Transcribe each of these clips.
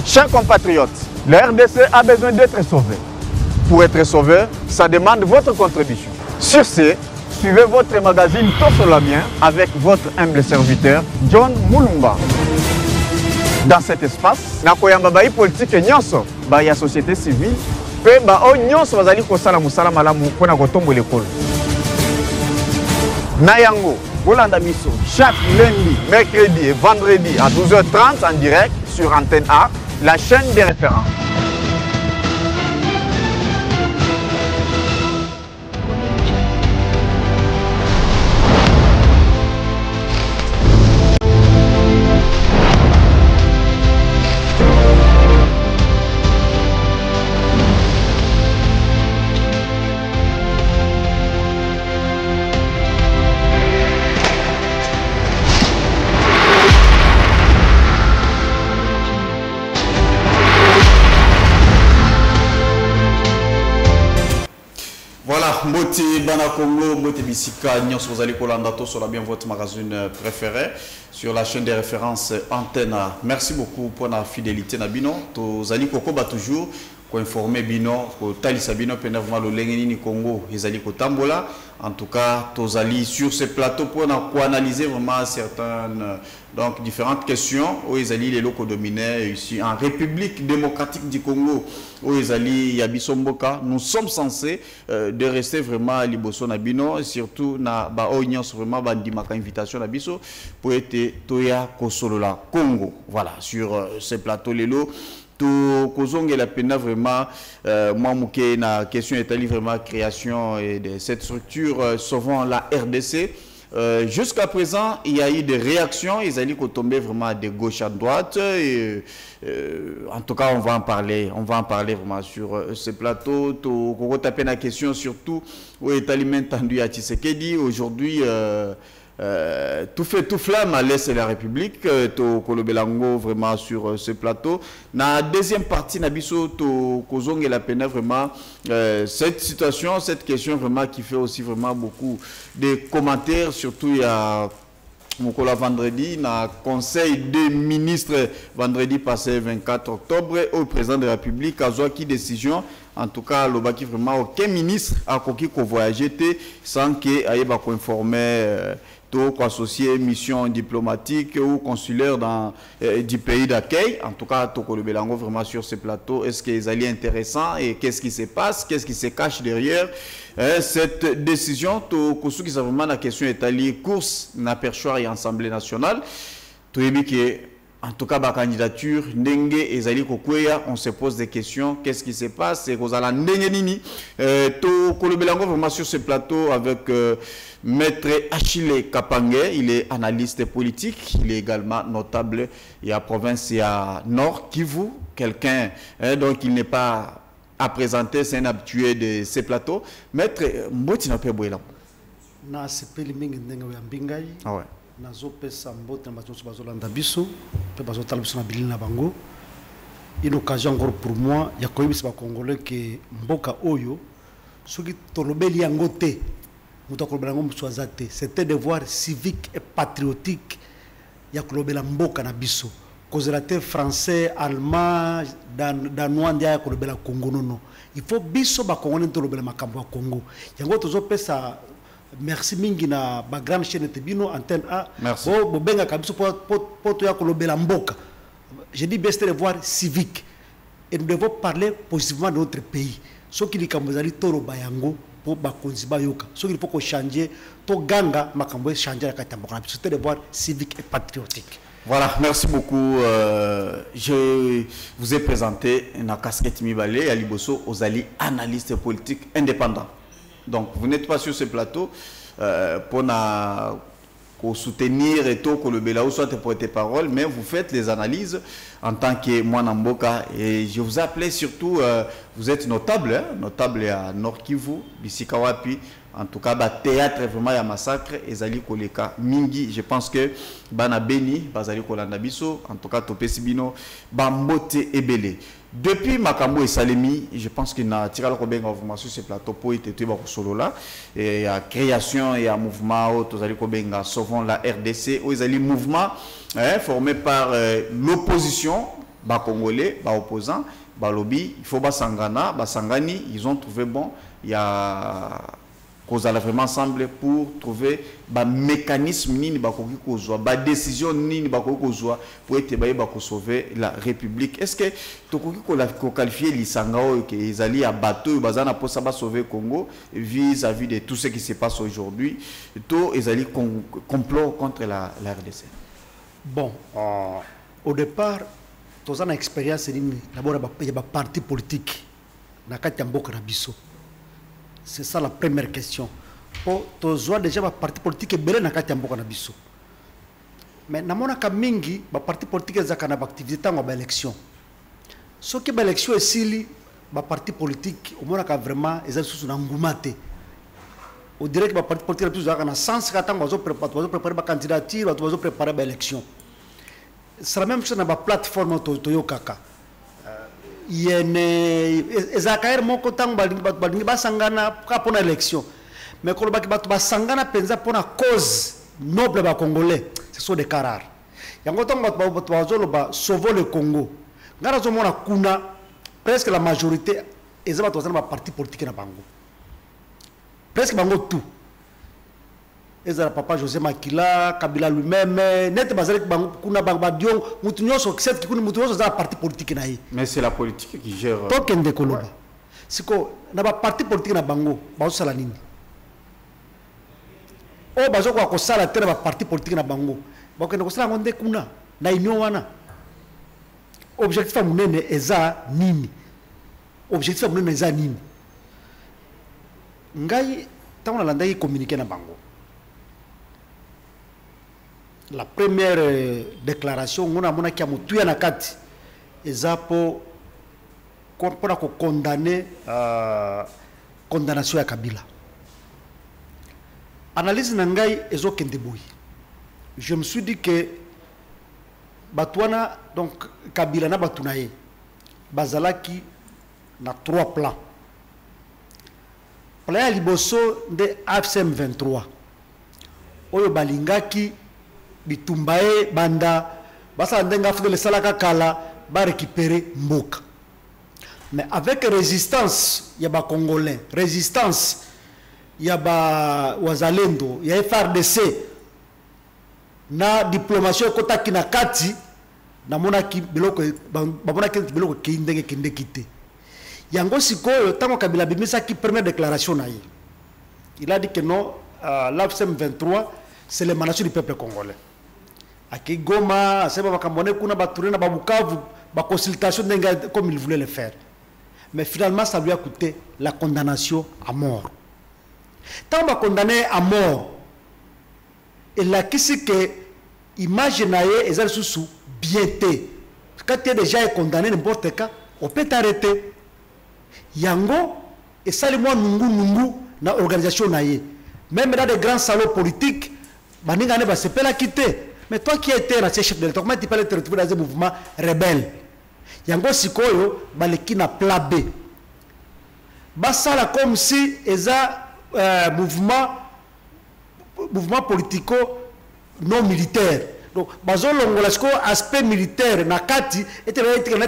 Chers compatriotes, la RDC a besoin d'être sauvée. Pour être sauvé, ça demande votre contribution. Sur ce, suivez votre magazine Tossolamien avec votre humble serviteur, John Moulumba. Dans cet espace, nakoyamba bayi politique nyonso, bayi ya société civile, pe ba o nyonso bazali kosala musala malamu pona kotombo l'école. Nayango, Olanda Biso, chaque lundi, mercredi et vendredi à 12h30 en direct sur Antenne A, la chaîne des références. Mbote Bana Congo, Mbote Bisika, Nyos Rosali Kolandato sur la bien votre magazine préféré sur la chaîne des références Antenne. Merci beaucoup pour la fidélité Nabino. Tozali Koko ba toujours ko informer Bino, ko talisa Bino pendant le lengeni ni Congo, Ezali ko tambola. En tout cas, Tozali sur ce plateau pour analyser vraiment certaines donc différentes questions où Ezali les locaux dominés ici en République démocratique du Congo où Ezali Yabisomboka. Nous sommes censés de rester vraiment à Liboso Nabino, surtout na ba onions vraiment bandimaka invitation Nabiso pour être Toya Kosolola Congo. Voilà, sur ce plateau lelo tout kozonge la peine vraiment moi mouké na question est vraiment création de cette structure sauvant la RDC. Jusqu'à présent, il y a eu des réactions, ils allaient tomber vraiment de gauche à droite. Et, en tout cas, on va en parler vraiment sur ce plateau. On taper la question surtout où est alimenté à Tshisekedi. Aujourd'hui, tout fait tout flamme à l'Est de la République. To Kolobelango vraiment sur ce plateau. Na deuxième partie, Nabiso to Kozong et la peine vraiment cette situation, cette question vraiment qui fait aussi vraiment beaucoup de commentaires. Surtout il y a Mokola vendredi, na conseil des ministres vendredi passé 24 octobre au président de la République a qui décision. En tout cas, le baki vraiment aucun ministre a coquille qu'on voyageait sans qu'il ait pas informer associé mission diplomatique ou consulaire dans du pays d'accueil. En tout cas, Toko le Belango vraiment sur ce plateau. Est-ce qu'ils allaient intéressant et qu'est-ce qui se passe, qu'est-ce qui se cache derrière cette décision? Toko qui c'est vraiment la question est allée course na perchoir et Assemblée nationale. Tout en tout cas, la candidature, Ndenge et Zali Kokweya, on se pose des questions. Qu'est-ce qui se passe? C'est Rosala Ndenge Nini. Toko le Belango vraiment sur ce plateau avec Maître Achille Kapangé, il est analyste politique, il est également notable. Il y a province, il y a Nord Kivu, quelqu'un, donc il n'est pas à présenter, c'est un habitué de ces plateaux. Maître Mboti na Pebouela. Na sepeli mingi ndenga ya mbingai. Ah ouais. Nazo pesa Mboti na bazo bazolanda biso, pe bazotala biso na bilina bango. Une occasion encore pour moi, ya koyebisa ba Congolais que mboka oyo soki tolobeli yango te. C'est un devoir civique et patriotique. Il y a Kolobela Mboka na biso. Causelate français, allemand, danois, il y a Kolobela Congo non. Il faut biso ba Congolais tolobela makambo ya Congo. Yango tozo pesa merci mingi na ba grande chaîne Tebino Antenne A. Merci. Bo benga kabiso poto ya Kolobela Mboka. Je dis bien c'est un devoir civique. Et nous devons parler positivement de notre pays. Ce qui dit kamozali toro bayango. Pour ce qu'il faut qu'on change, to ganga makambo changer la katamboka. C'est un devoir civique et patriotique. Voilà, merci beaucoup. Je vous ai présenté une casquette Mibale à Liboso aux alliés analystes politiques indépendants. Donc, vous n'êtes pas sur ce plateau pour soutenir et tout, que le Belao soit porté parole, mais vous faites les analyses en tant que Mwanamboka. Et je vous appelais surtout, vous êtes notable, hein, notable à Nord Kivu, Bisikawapi. En tout cas, théâtre vraiment il y a massacre et Zali Koleka Mingi. Je pense que Bana Beni, Bazali Kolanda Biso, en tout cas Topesi Bino, Bambote Ebele. Depuis Makambo et Salemi, je pense qu'il n'a tiré le Kobenga mouvement sur ce plateau pour être solo là. Et il y a création et un mouvement, Tozali Kobenga, sauvant la RDC, où ils allaient mouvement formé par l'opposition ba Congolais, ba opposants, ba lobby, il faut ba sangana, ba sangani, ils ont trouvé bon, il y a cause à vraiment ensemble pour trouver un mécanisme ni bakoki kozwa ba décision ni bakoki kozwa pour être ba ko sauver la République. Est-ce que tokoki ko qualifier lisanga o que ezali à bateau bazana pour ça ba sauver Congo vis-à-vis de tout ce qui se passe aujourd'hui, to ezali complot contre la RDC? Bon, au départ tous en expérience d'abord il y a un parti politique na kati ya mboka na biso. C'est ça la première question. Po tozoa déjà ba parti politique belé na kati ya mboka na biso. Mais namona ka mingi ba parti politique ezaka na ba activité tango ba élection. Soki ba élection esili ba parti politique omona ka vraiment ezali susu na ngumate. On dirait que ba parti politique plus ezaka na sens ka tango bazo préparer ba candidature, bazo préparer ba élection. C'est la même chose na ba plateforme toyo kaka. Yene ezakaire moko tango balingi basangana pour l'élection, mais quand baki bato basangana penza pour la cause noble ba congolais, ce sont des cas rares. Yango tango bato bazolo ba sauver le Congo ngara zo mona kuna presque la majorité ezaba to ba parti politique na bango, presque bango tout. Ezara papa José Makila, Kabila lui-même, net bazali bango kuna bango dion mutu nyonso except ki kuna mutu nyonso za parti politique na yi. Mais c'est la politique qui gère. Tokende koloba. Siko na ba parti politique na bango ba sala nini? O bazo kwa ko sala tena ba parti politique na bango. Ba kende ko sala ngonde kuna na union wana. Objectif munene eza nini? Objectif munene eza nini? Ngai tango na landa yi communiquer na bango. La première déclaration, on a mon qui a monté à Nakati, pour condamner condamnation à Kabila. Analyse Nangai et Okendeboui. Je me suis dit que Batouana, donc Kabila na Batounaye, Bazalaki na 3 plans. Plan Liboso de AFCM 23. Oyo Balingaki. Bitumbae banda basa ndenga fude le salaka kala ba récupérer mboka. Mais avec résistance ya ba congolais, résistance ya ba wazalendo, ya FRDC na diplomatie kota kinakati na mona ki biloko ba mona ki biloko ki ndenge kinde kité. Yango sikoyo tango Kabila bimisa ki première déclaration na yi. Il a dit que non, l'AFCM 23 c'est l'émanation du peuple congolais. Aki Goma, c'est pas comme on est kuna baturé na Babukavu, ba consultation comme il voulait le faire. Mais finalement, ça lui a coûté la condamnation à mort. Tant on va condamner à mort, et là, qu'est-ce que imaginez et ça sous bienté. Quand tu es déjà condamné n'importe quoi, on peut t'arrêter. Yango et ça le moi nungu na organisation naie. Même dans des grands salons politiques, baninga ne va se pas la quitter. Mais toi qui étais un chef de l'État, comment tu peux te retrouver dans un mouvement rebelle? Yango sikoyo baleki na plabé. Basala comme si eza mouvement politico non militaire. Donc bazolongola siko aspect militaire na kati était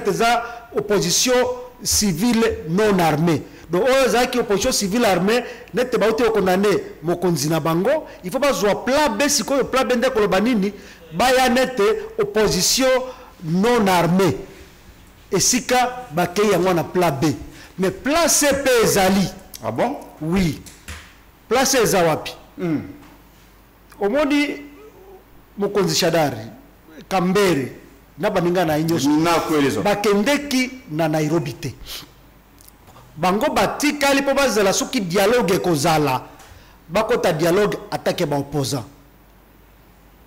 eza opposition civile non armée. Donc ozaki opposition civile armée nete ba ote condamné mokonzi na bango, il faut pas zo plabé siko plabé nde koloba nini baya nete opposition non armée. Et sika bakei yango na plabé. Mais place CP ezali. Ah bon? Oui. Place ezawapi. Omoni mokonzi Shadari, Kambere, na baninga na inyoso. Bakendeki na Nairobi te. Bango batika lipo bazala soki dialogue kozala. Bakota dialogue attaque ba opposant.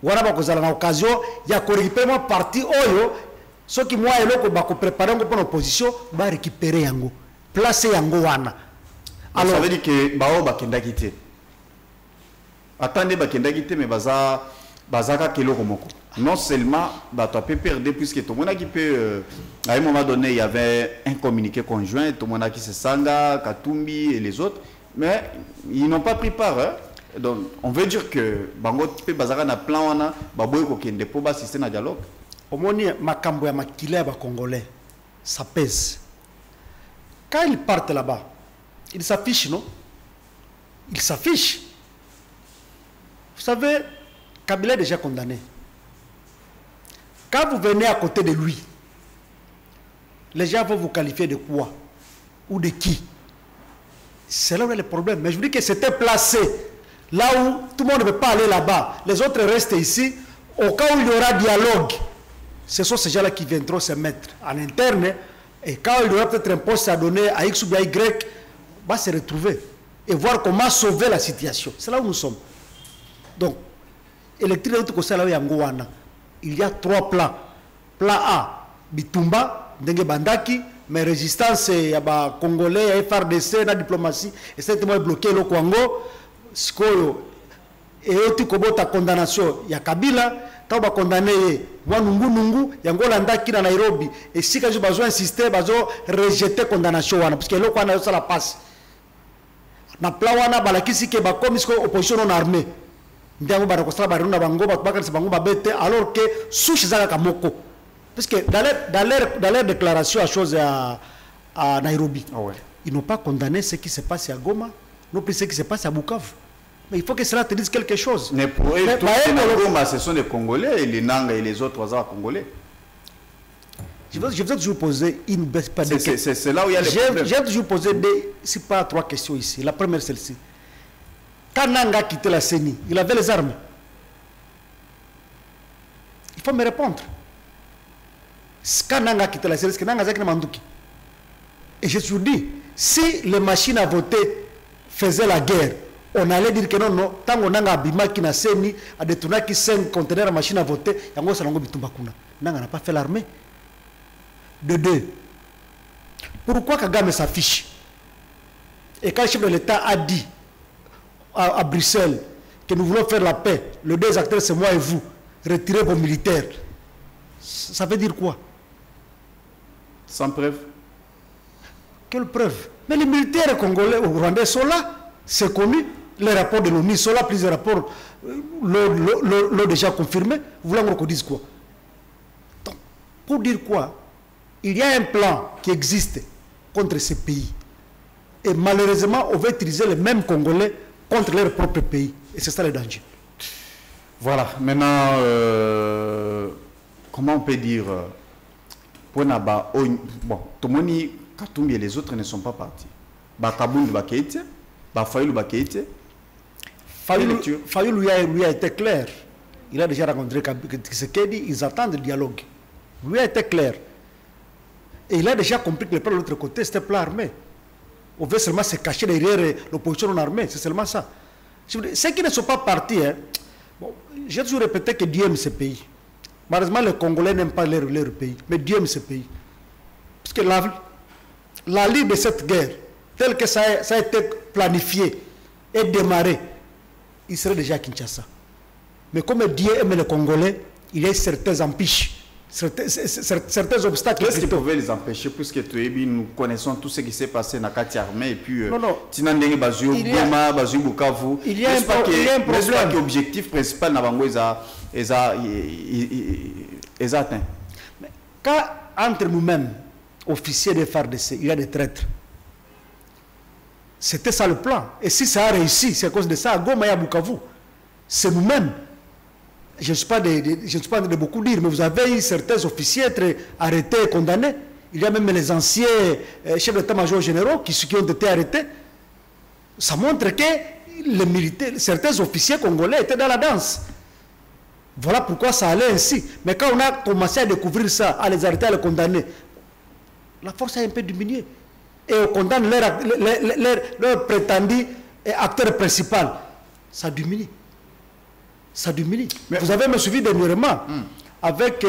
Wana bakozala na occasion ya ko récupérer parti oyo soki moi eloko bako préparer ngo pour opposition ba récupérer yango. Place yango wana. Alors ça veut dire que bao bakendaki te. Attendez bakendaki te mais bazaka keloko moko. Non seulement tu as pu perdre puisque tout le monde qui peut à un moment donné il y avait un communiqué conjoint, tout le monde qui se sanga, Katumbi et les autres, mais ils n'ont pas pris part. Hein? Donc on veut dire que bango peut bazaka na plan wana baboy ko kende po ba système na dialogue. Au moins, Makambo ya makila ba Congolais, ça pèse. Quand ils partent là-bas, ils s'affichent, non? Ils s'affichent. Vous savez, Kabila est déjà condamné. Quand vous venez à côté de lui, les gens vont vous qualifier de quoi? Ou de qui? C'est là où il y a le problème. Mais je vous dis que c'était placé là où tout le monde ne peut pas aller là-bas. Les autres restent ici. Au cas où il y aura dialogue, ce sont ces gens-là qui viendront se mettre en interne. Et quand il y aura peut-être un poste à donner à X ou à Y, va se retrouver et voir comment sauver la situation. C'est là où nous sommes. Donc, il y a 3 plans. Plan A, Bitumba, Ndenge Bandaki, mais résistance, il y a Congolais, FRDC, la diplomatie, et c'est bloqué le Congo. Et aussi, ta condamnation, il y a Kabila, tu as condamné Nungu, il y a Ngolandaki dans Nairobi. Et si tu as besoin d'insister, tu as rejeté la condamnation, parce que là, on a la passe. Na plan wana balakisi ke bakomi ko opposition non armée ndango ba rekostra ba runa bango ba bakari bango ba bete alors que souche zaka kamoko parce que dans leur déclaration à chose à Nairobi ils n'ont pas condamné ce qui se passe à Goma non plus ce qui se passe à Bukavu mais il faut que cela te dise quelque chose. Mais pour eux Goma ce sont des Congolais et les Nanga et les autres oiseaux congolais. Je vais toujours poser une baisse. C'est là où il y a les problèmes. Je vais toujours poser si pas 3 questions ici. La première, celle-ci. Quand Nanga a quitté la CENI, il avait les armes. Il faut me répondre. Quand Nanga a quitté la CENI, c'est que Nanga a quitté Manduki. Et je suis dit, si les machines à voter faisaient la guerre, on allait dire que non, tant que Nanga a bima qui na CENI, a détourné 5 conteneurs de machines à voter, Yango Salongo Bitumba Kuna. Nanga n'a pas fait l'armée. De 2. Pourquoi Kagame s'affiche? Et quand le chef de l'État a dit à Bruxelles que nous voulons faire la paix, les 2 acteurs c'est moi et vous, retirez vos militaires, ça veut dire quoi? Sans preuve. Quelle preuve? Mais les militaires congolais ou rwandais sont là, c'est connu, les rapports de l'ONU sont là, plusieurs rapports l'ont déjà confirmé. Vous voulez qu'on dise quoi? Donc, pour dire quoi? Il y a un plan qui existe contre ces pays. Et malheureusement, on va utiliser les mêmes Congolais contre leur propre pays. Et c'est ça le danger. Voilà. Maintenant, comment on peut dire bon, tout le monde, Katumbi et les autres ne sont pas partis. Kabundu Bakeite, Fayulu Bakeite. Fayulu lui a été clair. Il a déjà rencontré Tshisekedi, ils attendent le dialogue. Lui a été clair. Et il a déjà compris que le plan de l'autre côté, c'était plan armé. On veut seulement se cacher derrière l'opposition non armée, c'est seulement ça. Ceux qui ne sont pas partis, hein, bon, j'ai toujours répété que Dieu aime ce pays. Malheureusement, les Congolais n'aiment pas leur pays, mais Dieu aime ce pays. Parce que la ligne de cette guerre, telle que ça a été planifié et démarré, il serait déjà à Kinshasa. Mais comme Dieu aime les Congolais, il y a certains empêches. Certains obstacles. Qu'est-ce qui pouvait les empêcher puisque nous connaissons tout ce qui s'est passé dans la carte armée et puis il y a un problème. L'objectif principal est atteint. Quand entre nous-mêmes, officiers des FARDC, il y a des traîtres. C'était ça le plan. Et si ça a réussi, c'est à cause de ça, à Goma et à Bukavu. C'est nous-mêmes. Je ne suis pas de beaucoup dire, mais vous avez eu certains officiers être arrêtés et condamnés. Il y a même les anciens chefs d'état-major généraux qui ont été arrêtés. Ça montre que les militaires, certains officiers congolais étaient dans la danse. Voilà pourquoi ça allait ainsi. Mais quand on a commencé à découvrir ça, à les arrêter, à les condamner, la force a un peu diminué. Et on condamne leur prétendu acteur principal. Ça diminue. Ça diminue. Mais vous avez me suivi dernièrement avec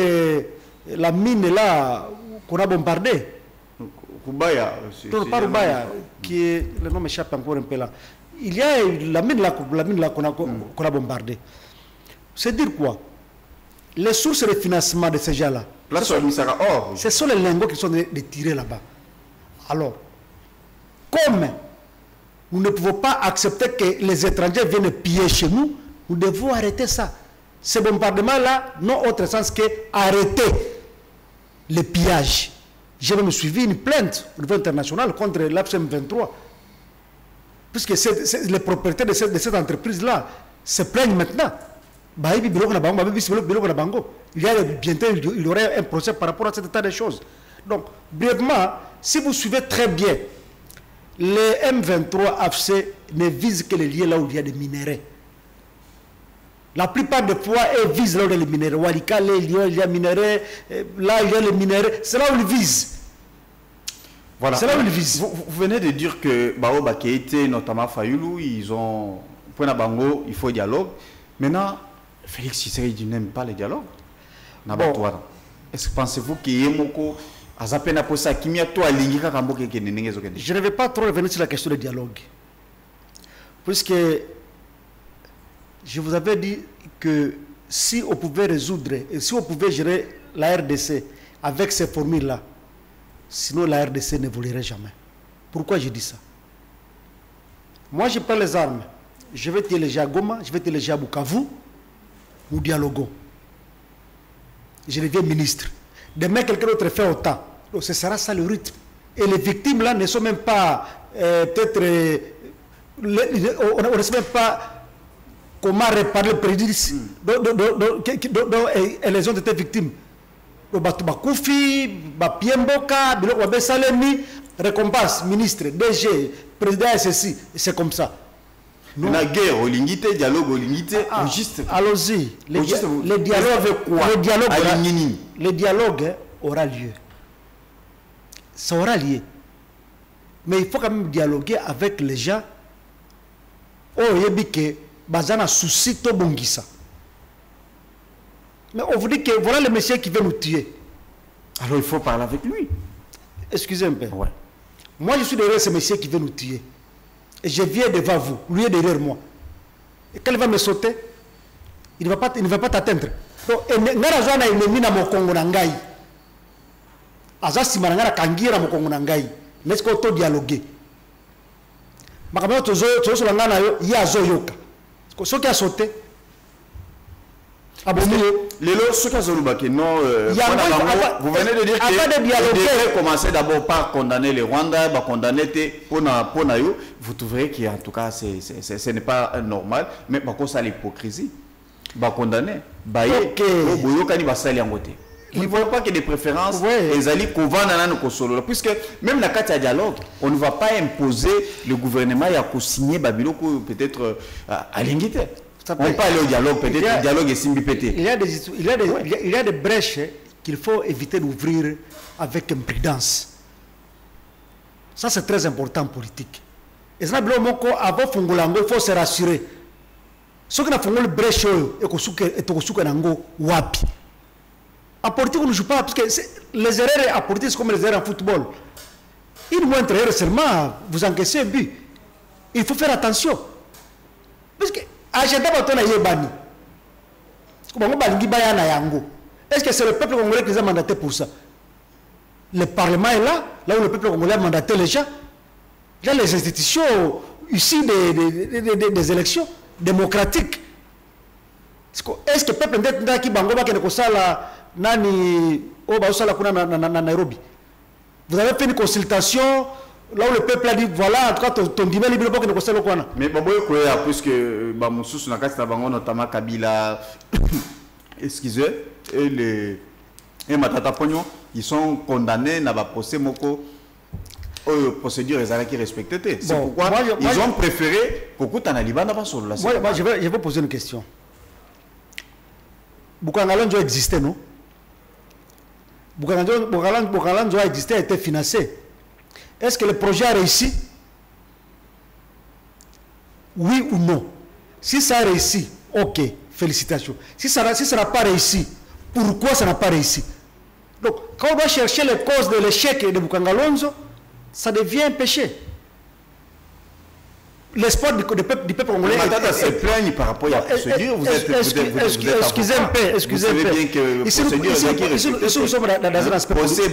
la mine là qu'on a bombardée. Koubaya. Non, pas Koubaya, qui est, le nom m'échappe encore un peu là. Il y a la mine là qu'on a bombardée. C'est dire quoi? Les sources de financement de ces gens-là, ce sont les lingots qui sont tirés là-bas. Alors, comme nous ne pouvons pas accepter que les étrangers viennent piller chez nous, nous devons arrêter ça. Ce bombardement-là n'a autre sens que arrêter le pillage. J'ai même suivi une plainte au niveau international contre l'APSM 23. Puisque les propriétaires de cette entreprise-là se plaignent maintenant. Bientôt, il y aurait un procès par rapport à cet état de choses. Donc, brièvement, si vous suivez très bien, les M23 AFC ne visent que les lieux là où il y a des minéraux. La plupart des fois, ils visent là où il y a les minéraux. Walikale, il y a minéraux, là il y a les minéraux, c'est là où ils visent. Voilà. C'est là où ils visent. Vous venez de dire que Baoba Keïté, notamment Fayoulou, ils ont. Pour Nabango, il faut dialogue. Maintenant, Félix Tshisekedi n'aime pas le dialogue. Bon. Est-ce que pensez-vous qu'il y a Je ne vais pas trop revenir sur la question du dialogue. Puisque je vous avais dit que si on pouvait résoudre, et si on pouvait gérer la RDC avec ces formules-là, sinon la RDC n'évoluerait jamais. Pourquoi je dis ça? Moi, je prends les armes. Je vais téléger à Goma, je vais téléger à Bukavu, nous dialoguons. Je deviens ministre. Demain, quelqu'un d'autre fait autant. Donc, ce sera ça le rythme. Et les victimes là ne sont même pas peut-être. On ne sait même pas comment réparer le préjudice dont elles ont été victimes. Bakoufi, Bapiemboka, Bilok Salemi, récompense, ministre, DG, président SSI, c'est comme ça. La guerre, au limité, dialogue, au limité, juste. Allons-y. Le dialogue aura lieu. Ça aura lieu. Mais il faut quand même dialoguer avec les gens. Oh, yebike, bazana souci to bongisa. Mais on vous dit que voilà le monsieur qui veut nous tuer. Alors il faut parler avec lui. Excusez un peu. Ouais. Moi je suis derrière ce monsieur qui veut nous tuer. Et je viens devant vous, lui est derrière moi. Et quand il va me sauter, il ne va pas t'atteindre. Donc, il y a un ennemi dans mon Congo Nangai. Azasi Marangara Kangira mon Congo Nangai. N'est-ce qu'on peut dialoguer? Makamyo Tozo Langana, il y a Zoyoka. Ce qui a sauté. Les lots, ce qu'a Zolubake, non, vous venez de dire que vous commencez d'abord par condamner les Rwandais, condamner Ponayo. Vous trouverez qu'en tout cas, ce n'est pas normal, mais par contre, ça l'hypocrisie. Condamner. Il ne faut pas qu'il y ait des préférences. Puisque même la carte de dialogue, on ne va pas imposer le gouvernement à signer Babyloko peut-être à l'ingité. On peut aller au dialogue, peut-être le dialogue est simbi pété. Il y a des brèches qu'il faut éviter d'ouvrir avec imprudence. Ça, c'est très important en politique. Et ça, avant Fongolango, il faut se rassurer. Ce qui n'a pas de brèche, wapi. En politique, on ne joue pas, parce que les erreurs en politique, c'est comme les erreurs en football. Une moindre erreur seulement, vous encaissez un but. Il faut faire attention. Parce que est-ce que c'est le peuple congolais qui les a mandatés pour ça? Le Parlement est là, là où le peuple congolais a mandaté les gens. Il y a les institutions ici des élections démocratiques. Est-ce que le peuple n'est qui bangoba qui ne nani Nairobi? Vous avez fait une consultation là où le peuple a dit voilà, en tout cas ton dîner libre pour que ne concerne le quoi. Mais puisque Bamoussous n'a qu'à notamment Kabila, excusez, et Matata Pognon, ils sont condamnés dans le procès Moko. Procédure qui respectée. C'est pourquoi ils ont préféré beaucoup d'Analiban n'a pas sur la scène. Moi, je vais poser une question. Bukangalonjo existait, non? Bukangalonjo a existé, a été financé. Est-ce que le projet a réussi? Oui ou non? Si ça a réussi, ok, félicitations. Si ça n'a pas réussi, pourquoi ça n'a pas réussi? Donc, quand on doit chercher les causes de l'échec de Bukangalonjo, ça devient un péché. L'espoir du peuple congolais. Matata se plaigne par rapport à la procédure. Excusez un peu. Excusez un peu. Ici, nous sommes dans un aspect politique.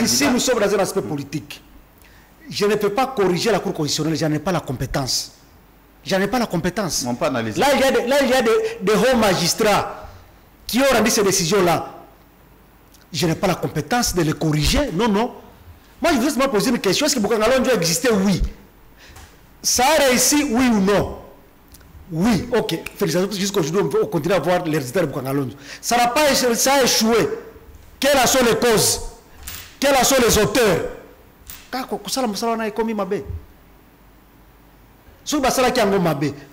Ici, nous sommes dans un aspect politique. Je ne peux pas corriger la Cour constitutionnelle, je n'ai pas la compétence. J'en ai pas la compétence. On peut analyser. Là, il y a des hauts magistrats qui ont rendu ces décisions-là. Je n'ai pas la compétence de les corriger. Non, non. Moi, je veux juste me poser une question. Est-ce que Boukangalon doit exister? Oui. Ça a réussi, oui ou non? Oui, ok. Félicitations, parce que jusqu'aujourd'hui, on continue à voir les résultats de Boukangalon. Ça n'a pas échoué, ça a échoué. Quelles sont les causes? Quels sont les auteurs?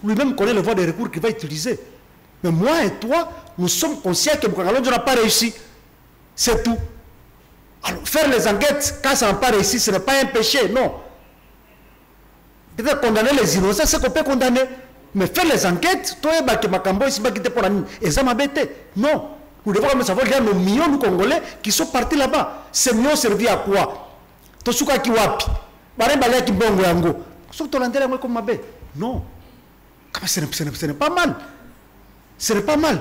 Lui-même connaît le voie de recours qu'il va utiliser. Mais moi et toi, nous sommes conscients que Boukangalon n'a pas réussi. C'est tout. Alors, faire les enquêtes, quand ça n'a pas réussi, ce n'est pas un péché, non. Peut-être condamner les innocents, c'est qu'on peut condamner. Mais faire les enquêtes, toi, non. Nous devons même savoir qu'il y a nos millions de Congolais qui sont partis là-bas. Ces millions servis à quoi? Tosuka Kiwapi. Barembalea Kibongo Yango. Non. Ce n'est pas mal. Ce n'est pas mal.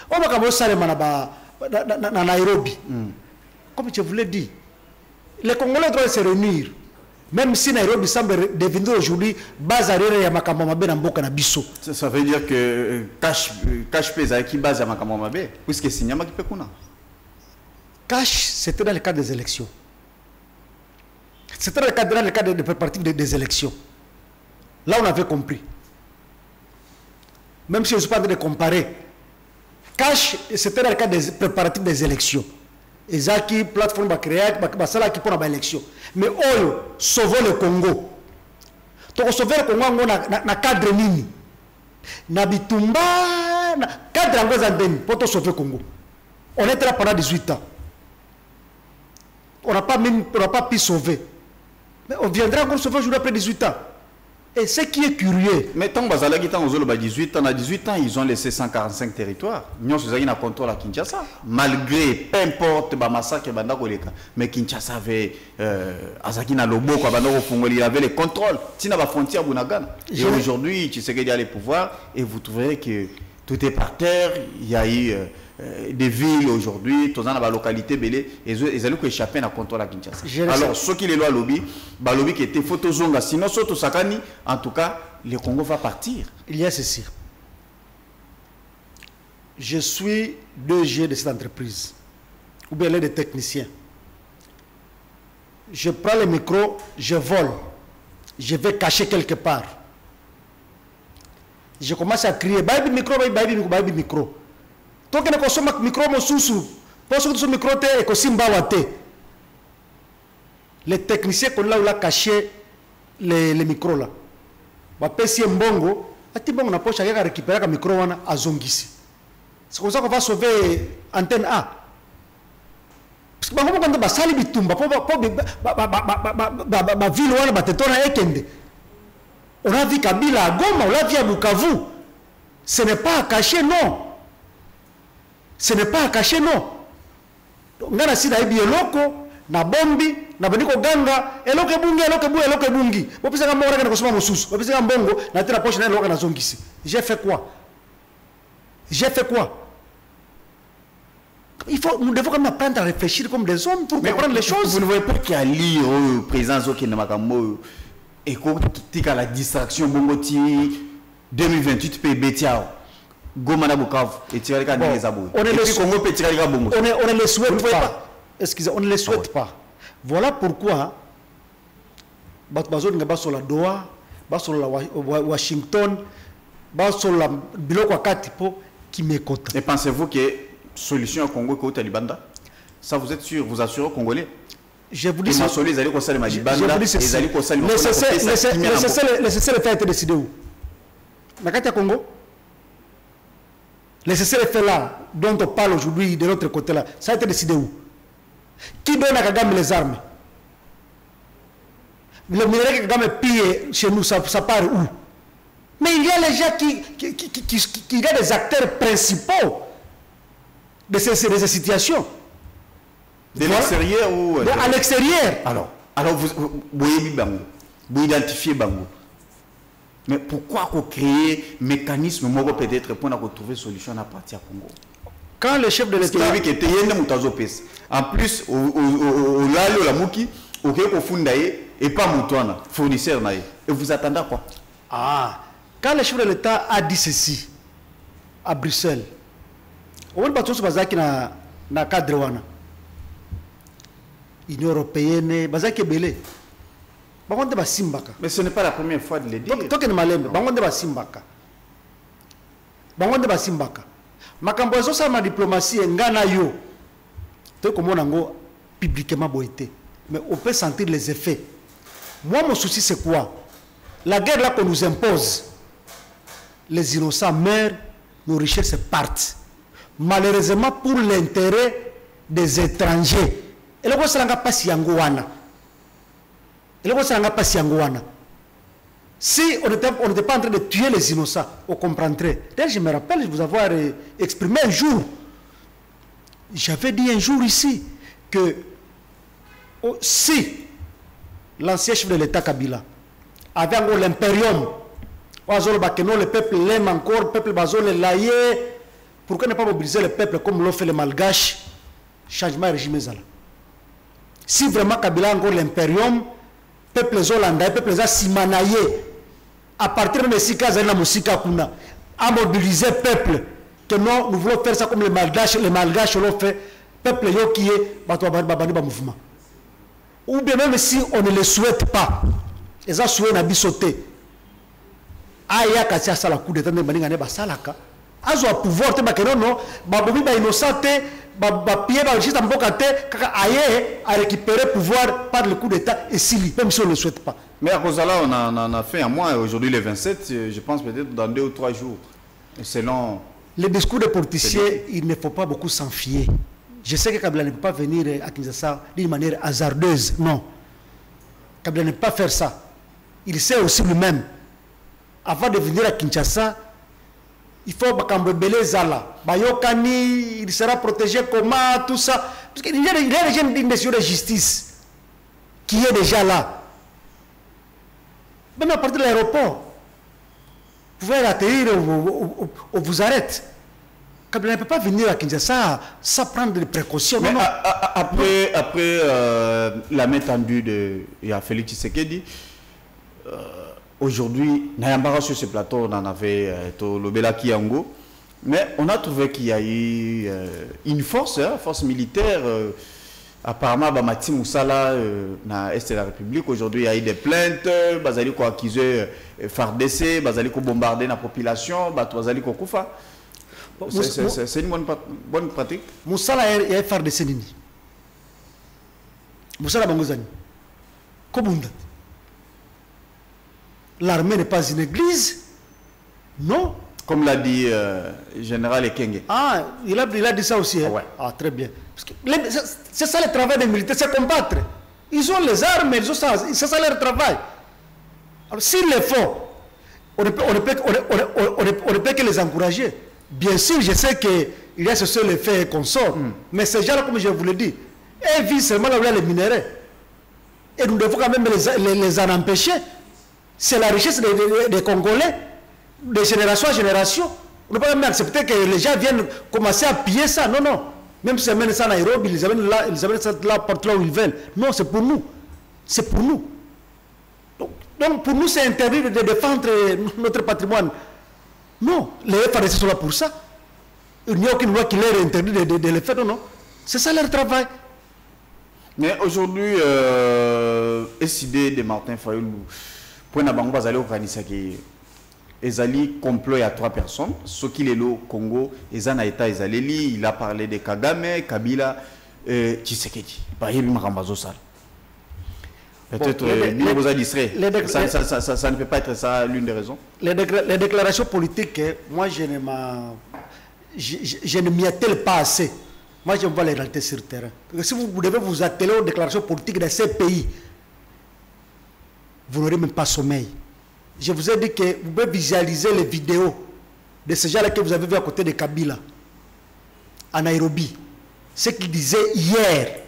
On va à Nairobi. Comme je vous l'ai dit, les Congolais doivent se réunir. Même si Nairobi semble devenir aujourd'hui base arrière ya makamamabe na mboka na biso. Ça veut dire que cash pesa qui base ya makamamabe puisque sinyama qui peut kuna. Cash, c'était dans le cadre des élections. C'était dans le cadre des préparatifs des élections. Là, on avait compris. Même si je ne suis pas en train de comparer. Cash, c'était dans le cadre des préparatifs des élections. Et ça qui plateforme va créer, ça qui pour l'élection. Mais oh, sauver le Congo. Donc sauver le Congo, on a cadre nini. Na bitumba, cadre en gozandeni pour sauver le Congo. On était là pendant 18 ans. On n'a pas pu sauver. Mais on viendra encore sauver aujourd'hui après 18 ans. Et ce qui est curieux. Mais tant que Bazala qui est en 18 ans, à 18 ans, ils ont laissé 145 territoires. Nous sommes en contrôle à Kinshasa. Malgré, peu importe, le massacre, mais Kinshasa avait Azaki na Lobo, il avait les contrôles. Il y avait les frontières à Bunagana. Et aujourd'hui, tu sais qu'il y a les pouvoirs et vous trouverez que tout est par terre. Il y a eu des villes aujourd'hui, dans la localité belé, ils allaient échapper à contrôle à Kinshasa. Alors, ceux qui les lois lobby, lobby qui était photozonga, sinon surtout Sakani, en tout cas, le Congo va partir. Il y a ceci. Je suis 2G de cette entreprise, ou bien des techniciens. Je prends le micro, je vole, je vais cacher quelque part. Je commence à crier, baby micro, baby micro. Donc, on a un micro, les techniciens qu'on a caché les micros là. Si mbongo, on a récupéré le micro à Zongisi. C'est comme ça qu'on va sauver l'antenne A. Parce que quand on va salir bitumba, on a vu Kabila à Goma, on a vu à Bukavu. Ce n'est pas à cacher, non. Ce n'est pas à cacher, non. On a si naïbi eloko, na bombi, na beniko ganga, eloko bungi. Wapisa kama mora kana kusoma mususu. Wapisa kama mbongo, na tena poche na eloko na zongisi. J'ai fait quoi? J'ai fait quoi? Nous devons quand même apprendre à réfléchir comme des hommes pour comprendre les choses. Vous ne voyez pas qu'il y a lire président Zoki Namakambo et qu'il y a la distraction Bongoti 2028 PBTIAO. Gomana Bukavu et Tiralika Nizabou. On ne le souhaite pas. Excusez, on ne le souhaite pas. Voilà pourquoi Batbazon Ngaba sur la Doha, sur la Washington, sur la Biloko Katipo qui m'écoute. Et pensez-vous que solution au Congo est au Talibanda? Ça vous êtes sûr, vous assurez aux Congolais? Je vous dis ça. Les alliés concernés Malibanda, les alliés concernés le fait a été décidé où? Nakata Congo? Les cessez-le-feu là, dont on parle aujourd'hui de l'autre côté là, ça a été décidé où? Qui donne à Kagame les armes? Le minerai que Kagame pille chez nous, ça part où? Mais il y a les gens qui y a des acteurs principaux de ces situations. De l'extérieur ou à l'extérieur. Alors vous identifiez Bango. Mais pourquoi créer un mécanisme peut-être pour trouver une solution à partir du Congo? Quand le chef de l'État... En plus, au Lalo, la Mouki, au Fondaye, et pas Moutouana, fournisseur. Et vous attendez à quoi? Ah, quand le chef de l'État a dit ceci à Bruxelles, on va tous bazaki na cadre wana. Union européenne, bazaki belé. Bangonde ba simbaka. Mais ce n'est pas la première fois de le dire. Toke ni malembe, bangonde ba simbaka. Bangonde ba simbaka. Makambo zo sa ma diplomatie ngana yo. To komona ngo publiquement boité. Mais on peut sentir les effets. Moi mon souci c'est quoi? La guerre là qu'on nous impose. Les innocents meurent, nos richesses partent. Malheureusement pour l'intérêt des étrangers. Et le ça n'a pas si angouana. Et le ça n'a pas si angouana. Si on n'était pas en train de tuer les innocents, on comprendrait. D'ailleurs, je me rappelle vous avoir exprimé un jour. J'avais dit un jour ici que si l'ancien chef de l'État Kabila avait encore l'impérium, le peuple l'aime encore, le peuple bazole l'aïe, pourquoi ne pas mobiliser le peuple comme l'ont fait les Malgaches? Changement de régime. Si vraiment Kabila a encore l'impérium, peuple Zolanda, peuple Simanaye, à partir de ces cas, à mobiliser le peuple, que non, nous voulons faire ça comme les Malgaches l'ont fait, peuple yo qui est mouvement. Ou bien même si on ne le souhaite pas, les gens souhaitent n'a sauter. Aya katia sala coup d'état de baningane ba salaka. Azo a pouvoir te ba que non, ba bobi ba innocenté, ba pied ba juste en bokate, kaka aye a récupérer pouvoir par le coup d'état et si même si on ne le souhaite pas. Mais à cause de là, on a fait un mois, aujourd'hui le 27, je pense peut-être dans 2 ou 3 jours. Selon les discours des politiciens, il ne faut pas beaucoup s'en fier. Je sais que Kabila ne peut pas venir à Kinshasa d'une manière hasardeuse. Non. Kabila ne peut pas faire ça. Il sait aussi lui-même. Avant de venir à Kinshasa, il faut que Zala. Bayokani, il sera protégé comment, tout ça. Parce qu'il y a déjà une décision de justice qui est déjà là. Même à partir de l'aéroport, vous pouvez atterrir, on vous arrête. Kabila ne peut pas venir à Kinshasa sans prendre des précautions. Mais non, après la main tendue de Félix Tshisekedi, aujourd'hui, sur ce plateau, on en avait Lobela Kiango, mais on a trouvé qu'il y a eu une force militaire. Apparemment, Bamati Moussala, dans l'Est de la République, aujourd'hui, il y a eu des plaintes, Bazali ko accusé FARDC, Bazali ko bombardé la population, Bazali ko Koufa. C'est une bonne pratique. Moussala est FARDC Nini. Moussala Bangouzani. Kobunda. L'armée n'est pas une église. Non. Comme l'a dit général Ekenge. Ah, il a dit ça aussi. Hein? Ouais. Ah, très bien. C'est ça le travail des militaires, c'est combattre. Ils ont les armes, c'est ça leur travail. Alors s'ils le font, on ne peut que les encourager. Bien sûr, je sais qu'il y a ce seul effet qu'on sort. Mais ces gens-là, comme je vous l'ai dit, ils vivent seulement là où il y a les minéraux. Et nous devons quand même les en empêcher. C'est la richesse des Congolais, de génération à génération. On ne peut pas même accepter que les gens viennent commencer à piller ça. Non, non. Même si ils amènent ça à Nairobi, ils amènent ça là, partout là où ils veulent. Non, c'est pour nous. C'est pour nous. Donc pour nous, c'est interdit de défendre notre patrimoine. Non, les FARDC sont là pour ça. Il n'y a aucune loi qui leur interdit de le faire. Non, non. C'est ça leur travail. Mais aujourd'hui, SID de Martin Fayoulou, pour n'abango aller au Kanisaki, Ezali complot à 3 personnes. Ce qui est au Congo, Ezana Eta Ezaleli, il a parlé de Kagame, Kabila, Tshisekedi. Peut-être vous a distrait. Ça ne peut pas être ça l'une des raisons. Les déclarations politiques, moi je ne m'y attelle pas assez. Moi je vois les réalités sur le terrain. Si vous devez vous atteler aux déclarations politiques de ces pays, vous n'aurez même pas sommeil. Je vous ai dit que vous pouvez visualiser les vidéos de ces gens-là que vous avez vu à côté de Kabila, à Nairobi. Ce qu'ils disaient hier,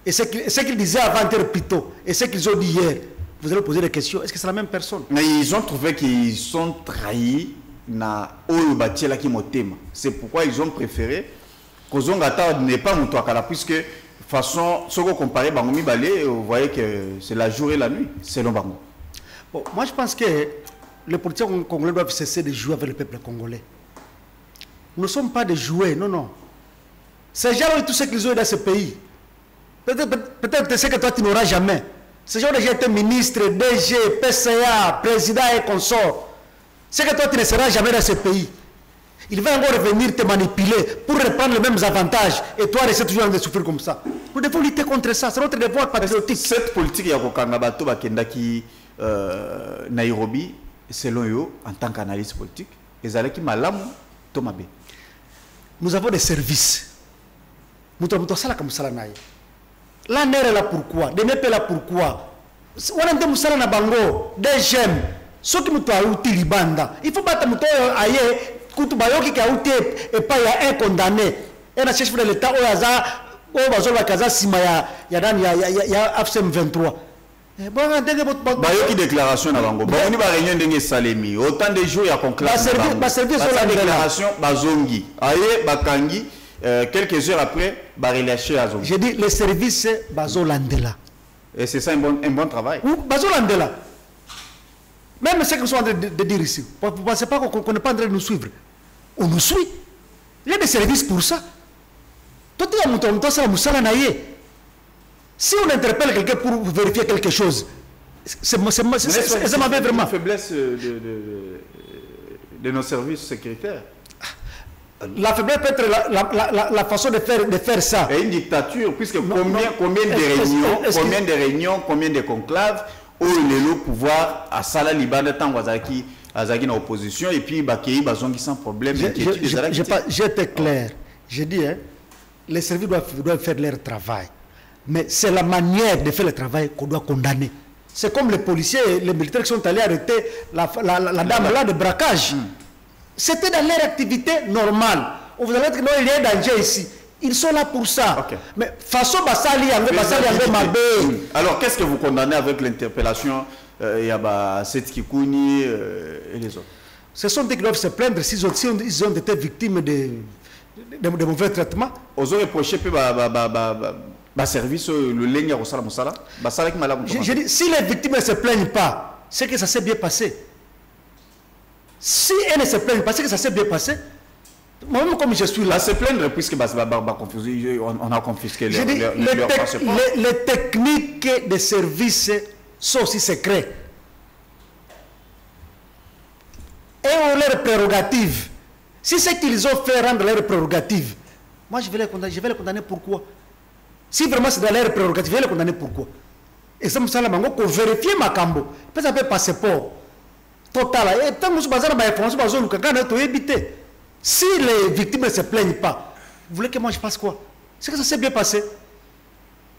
et ce qu'ils disaient avant-hier plutôt, et ce qu'ils ont dit hier. Vous allez poser des questions. Est-ce que c'est la même personne? Mais ils ont trouvé qu'ils sont trahis na Oyobatiela qui motema. C'est pourquoi ils ont préféré qu'Ozongata n'est pas Moutouakala, puisque de toute façon, si vous comparez Bangomi Balé, vous voyez que c'est la jour et la nuit, selon Bango. Bon, moi je pense que les politiciens congolais doivent cesser de jouer avec le peuple congolais. Nous ne sommes pas des jouets, non, non. Ces gens ont eu tout ce qu'ils ont eu dans ce pays. Peut-être ce que toi tu n'auras jamais. Ces gens ont déjà été ministres, DG, PCA, président et consort. Ce que toi tu ne seras jamais dans ce pays. Il va encore revenir te manipuler pour reprendre les mêmes avantages. Et toi, rester toujours en train de souffrir comme ça. Nous devons lutter contre ça. C'est notre devoir patriotique. Cette politique, il y a Kokangabato Bakendaki Nairobi, selon eux, en tant qu'analyste politique, Ezalaki Malamu Tomabe. Nous avons des services. Nous avons tout ça là comme ça là. La nère est là pourquoi? Des n'est pas là pourquoi? On a des moussala na bango, des gemmes. Ceux qui nous ont outé libanda. Il faut pas te mouton ailleurs. Koutou bayoki qui a outé et pas il y a un condamné. Et on a cherché de l'État au hasard. Au bazar la casa sima ya AFSM 23. Bayoki déclaration na bango. Boni ba réunion ndenge salemi. Autant de jours ya conclave. Ba service sur la déclaration bazongi. Aye bakangi quelques heures après ba relâché à zongi. J'ai dit les services bazolandela. Et c'est ça un bon travail. Ou bazolandela. Même ce que nous sommes en train de dire ici, vous ne pensez pas qu'on n'est pas en train de nous suivre? On nous suit. Il y a des services pour ça. Toi, tu as monté ça à Naye. Si on interpelle quelqu'un pour vérifier quelque chose, ça m'avait vraiment. La faiblesse de nos services sécuritaires. La faiblesse peut être la façon de faire ça. Et une dictature, puisque combien de réunions, combien de conclaves, où il est le pouvoir à Sala Liban tant Wazaki dans l'opposition et puis Bakei Bazongi sans problème. J'étais clair. J'ai dit, hein, les services doivent faire leur travail. Mais c'est la manière de faire le travail qu'on doit condamner. C'est comme les policiers et les militaires qui sont allés arrêter la dame là de braquage. C'était dans leur activité normale. Vous allez dire qu'il y a un danger ici. Ils sont là pour ça. Okay. Mais façon Basali Mabé. Alors qu'est-ce que vous condamnez avec l'interpellation Set Kikouni et les autres? Ce sont des qui doivent se plaindre s'ils ont été victimes de mauvais traitements. Ils ont reproché service le Lenga au Salamosala. J'ai dit, si les victimes ne se plaignent pas, c'est que ça s'est bien passé. Si elles ne se plaignent pas, c'est que ça s'est bien passé. Moi-même, comme je suis là. Se plaindre, puisque on a confisqué leur passeport. Les techniques de service sont aussi secrets. Et ont leurs prérogatives. Si c'est qu'ils ont fait rendre leurs prérogatives, moi je vais les condamner pourquoi? Si vraiment c'est dans leurs prérogatives, je vais les condamner pourquoi? Et ça me semble qu'on vérifie ma cambo. Peut-être un passeport. Total. Et tant que je suis si les victimes ne se plaignent pas, vous voulez que moi je fasse quoi? C'est que ça s'est bien passé.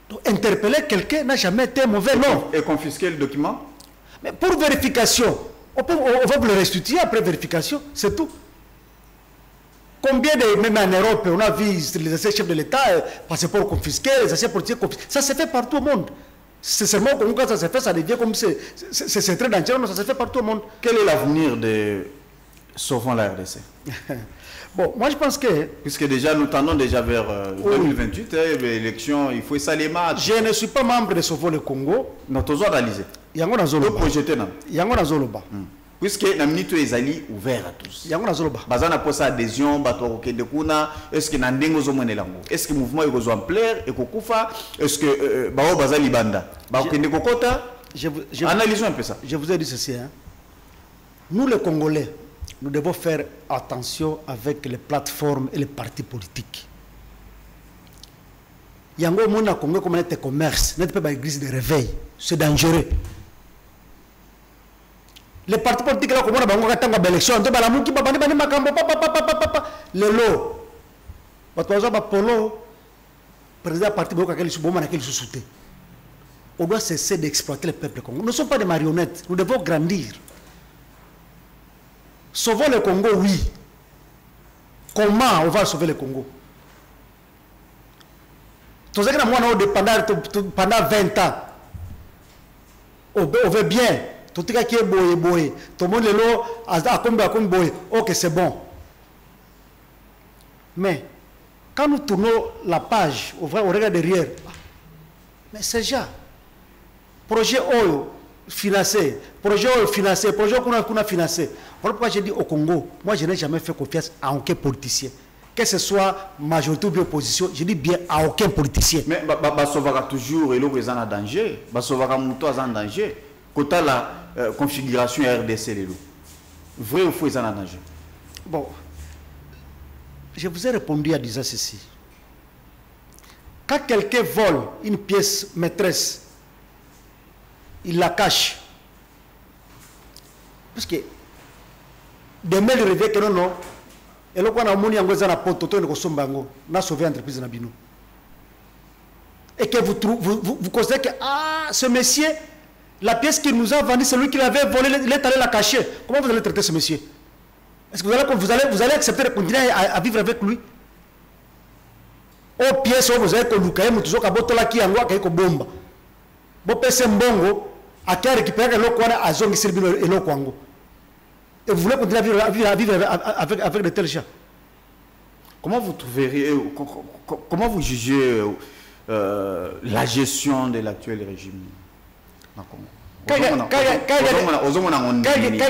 Donc, interpeller quelqu'un n'a jamais été mauvais, non. Et confisquer le document? Mais pour vérification, on va vous le restituer après vérification, c'est tout. Combien de, même en Europe, on a vu les anciens chefs de l'État, passeport confisqué, les anciens politiciens confisqués. Ça se fait partout au monde. C'est seulement quand ça se fait, ça devient comme c'est très dangereux, mais ça se fait partout au monde. Quel est l'avenir de sauvant la RDC? Bon, moi je pense que... Puisque déjà, nous tendons déjà vers 2028, l'élection, il faut saler match. Je ne suis pas membre de Sauvons le Congo. Non, tu as analysé. Il y a un zolo. Il y a un zolo. Puisque la minute est allée ouvert à tous. Il y a un zolo. Bazana pour sa adhésion, est-ce que Nandingo Zomonelango? Est-ce que le mouvement est en plaire et Kokufa? Est-ce que Bao Bazali Banda? Analysons un peu ça. Je vous ai dit ceci. Hein. Nous les Congolais, nous devons faire attention avec les plateformes et les partis politiques. Il y a un monde à Congo comme un commerce, n'est pas une église de réveil. C'est dangereux. Les partis politiques là, comme on a une élection, les lots. Président parti on doit cesser d'exploiter le peuple congolais. Nous ne sommes pas des marionnettes, nous devons grandir. Sauvons le Congo, oui. Comment on va sauver le Congo? Pendant 20 ans, on veut bien. Tout le monde est boy. Tout le monde est là, ok, c'est bon. Mais, quand nous tournons la page, on regarde derrière, mais c'est déjà, projet Oyo, financé, projet financé, projet qu'on a financé. Voilà pourquoi j'ai dit au Congo, moi je n'ai jamais fait confiance à aucun politicien. Que ce soit majorité ou opposition, je dis bien à aucun politicien. Mais Basovara toujours et l'autre est en danger. Basovara Mouto est en danger. Quand la configuration RDC, les loups. Vrai ou faux, ils sont en danger? Bon, je vous ai répondu à disant ceci. Quand quelqu'un vole une pièce maîtresse, il la cache. Parce que demain, il revient que non. Et là, on a moni en na poto, to ne sombango, na sauvé l'entreprise na bino. Et que vous considérez que ce monsieur, la pièce qu'il nous a vendue, c'est lui qui l'avait volée, il est allé la cacher. Comment vous allez traiter ce monsieur? Est-ce que vous allez accepter de continuer à vivre avec lui? Au pièce, vous allez que nous toujours kabotola ki angwa kaiko bomba. Bo pese mbongo, à qui récupérer le quoi à zongi sirbino et le kwango. Et vous voulez continuer à vivre avec de tels gens? Comment vous trouveriez, comment vous jugez la gestion de l'actuel régime? Quand il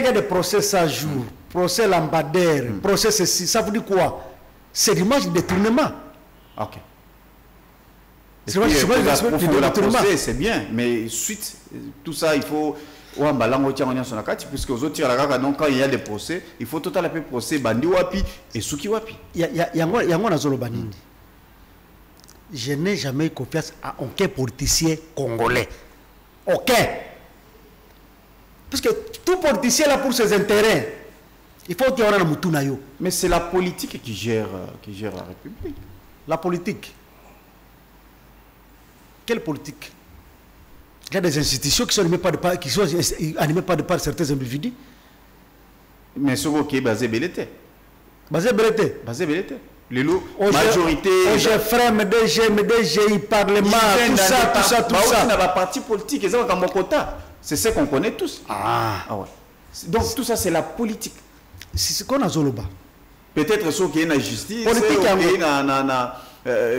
y a des procès à jour, procès lambadaire, procès ceci, ça vous dit quoi? C'est l'image du détournement. Ok. C'est procès, c'est bien, mais suite, tout ça, il faut... Puisque aux autres, donc quand il y a des procès, il faut totalement appeler procès bandi wapi et souki wapi. Je n'ai jamais eu confiance à aucun politicien congolais. Aucun. Parce que tout politicien là pour ses intérêts, il faut qu'il y ait un moutunayo. Mais c'est la politique qui gère la République. La politique. Quelle politique? Il y a des institutions qui sont animées par certains individus. Mais ce qui est basé Bélété. Basé Bélété. Basé Bélété. Les lots, majorité. frère, MDG, Parlement, tout ça. On a un parti politique, c'est ce qu'on connaît tous. Ah ouais. Donc tout ça, c'est la politique. C'est ce qu'on a Zoloba. Peut-être ce qui est la justice, politique,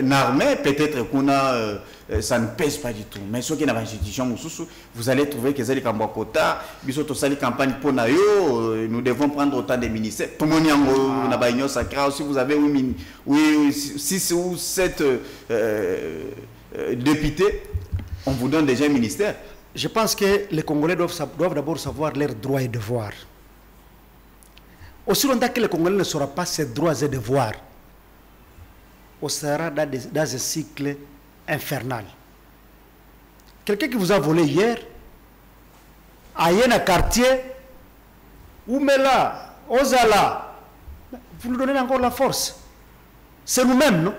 l'armée, peut-être qu'on a. Ça ne pèse pas du tout. Mais ceux qui n'ont pas d'institution, vous allez trouver que c'est Kambakota, bisoto sali campagne pour nous devons prendre autant de ministères. Tout le monde n'a pas union sacrée. Si vous avez 6 ou 7 députés, on vous donne déjà un ministère. Je pense que les Congolais doivent d'abord savoir leurs droits et devoirs. Aussi longtemps que les Congolais ne sauront pas ses droits et devoirs, on sera dans un cycle infernal. Quelqu'un qui vous a volé hier, à un quartier, Oumela, Ozala, vous nous donnez encore la force. C'est nous-mêmes, non?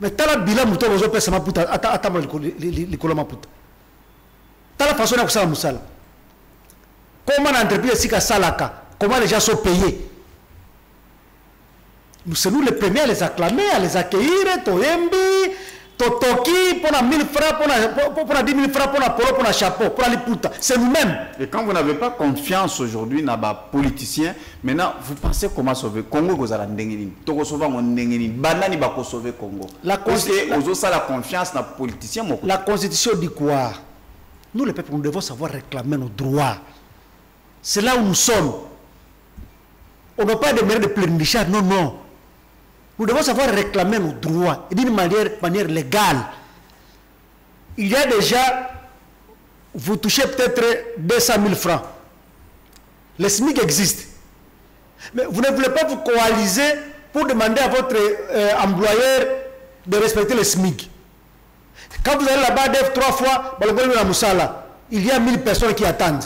Mais t'as la bilan mouton aux opères ma puta, attends les colons puta. T'as la façon de ça moussala. Comment l'entreprise si salaka? Comment les gens sont payés? C'est nous les premiers à les acclamer, à les accueillir. Toyembi, Totoki, pour 1000 francs, pour 10 000 francs, pour polo, pour chapeau, pour les puta. C'est nous-mêmes. Et quand vous n'avez pas confiance aujourd'hui dans les politiciens, maintenant vous pensez comment sauver Congo? Vous allez ndengeni, Togo sauver mon ndengeni, banani ba ko sauver Congo. La confiance dans les politiciens. La Constitution dit quoi? Nous les peuples, nous devons savoir réclamer nos droits. C'est là où nous sommes. On n'a pas de manière de plénichards, non. Nous devons savoir réclamer nos droits et d'une manière légale. Il y a déjà, vous touchez peut-être 200 000 francs. Le SMIC existe. Mais vous ne voulez pas vous coaliser pour demander à votre employeur de respecter le SMIC. Quand vous allez là-bas, 3 fois, il y a 1000 personnes qui attendent.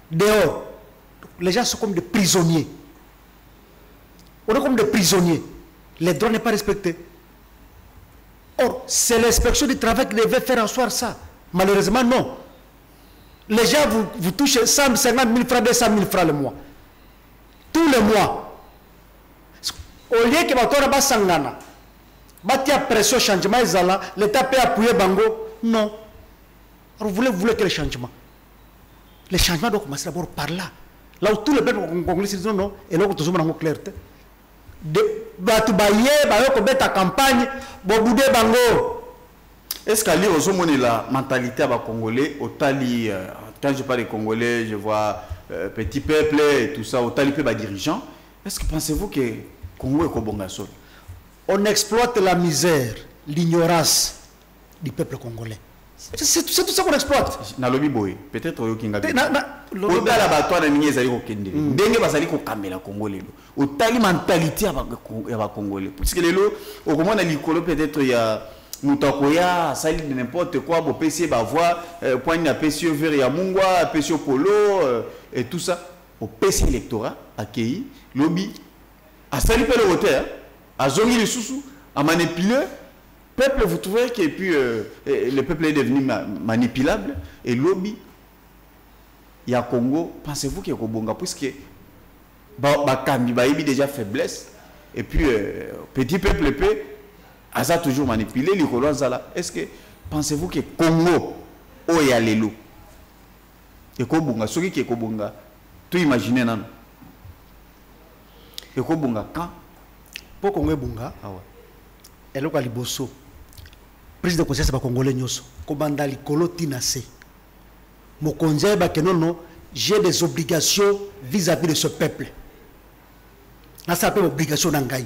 Dehors. Les gens sont comme des prisonniers. On est comme des prisonniers. Les droits n'est pas respectés. Or, c'est l'inspection du travail qui devait faire en soi ça. Malheureusement, non. Les gens vous touchez 150 000 francs, 200 000 francs le mois. Tous les mois. Au lieu que votre bas sangana, batia pression changement, l'État peut appuyer Bango. Non. Alors, vous voulez quel changement? Les changements doivent commencer d'abord par là. Là où tous les peuples congolais disent non, et là où tout le monde a clarté. bato baye bayo kobeta campagne bobude bango. Est-ce qu'à lire aux la mentalité à Congolais, au Tali, quand je parle des Congolais, je vois petit peuple et tout ça, au Tali peu dirigeants. Est-ce que pensez-vous que Congo est Kobongaso? On exploite la misère, l'ignorance du peuple congolais. C'est tout ça qu'on exploite. Na lobby boy, peut-être au Kinga. Au Tala bato na ningi ezali ko kende. Ndenge bazali ko kamela Congolais. Au Tali mentalité à Congolais. Parce que lelo au comment na likolo peut-être il y a Moutakoya, ça dit n'importe quoi, bon PC va voir, point à PC vers Yamungwa, PC Polo et tout ça. Au PC électorat, accueilli, lobby, à saluer le hôtel, à zongi les sous, à manipuler. Peuple, vous trouvez que puis, le peuple est devenu manipulable et lobby. Il y a Congo, pensez-vous qu'il y a Kobonga, puisque Bakambi a déjà faiblesse et puis petit peuple peut. Aza toujours manipulé les colons là. Est-ce que pensez-vous que Congo o ya lelo et Kobunga soki ke Kobunga tout imaginer nan et Kobunga quand pour Congo bunga ah ouais eloko liboso prise de conscience ba congolais nyoso ko banda likolo tinase mokonza ba kenono j'ai des obligations vis-à-vis de ce peuple na ça peut obligation nangai.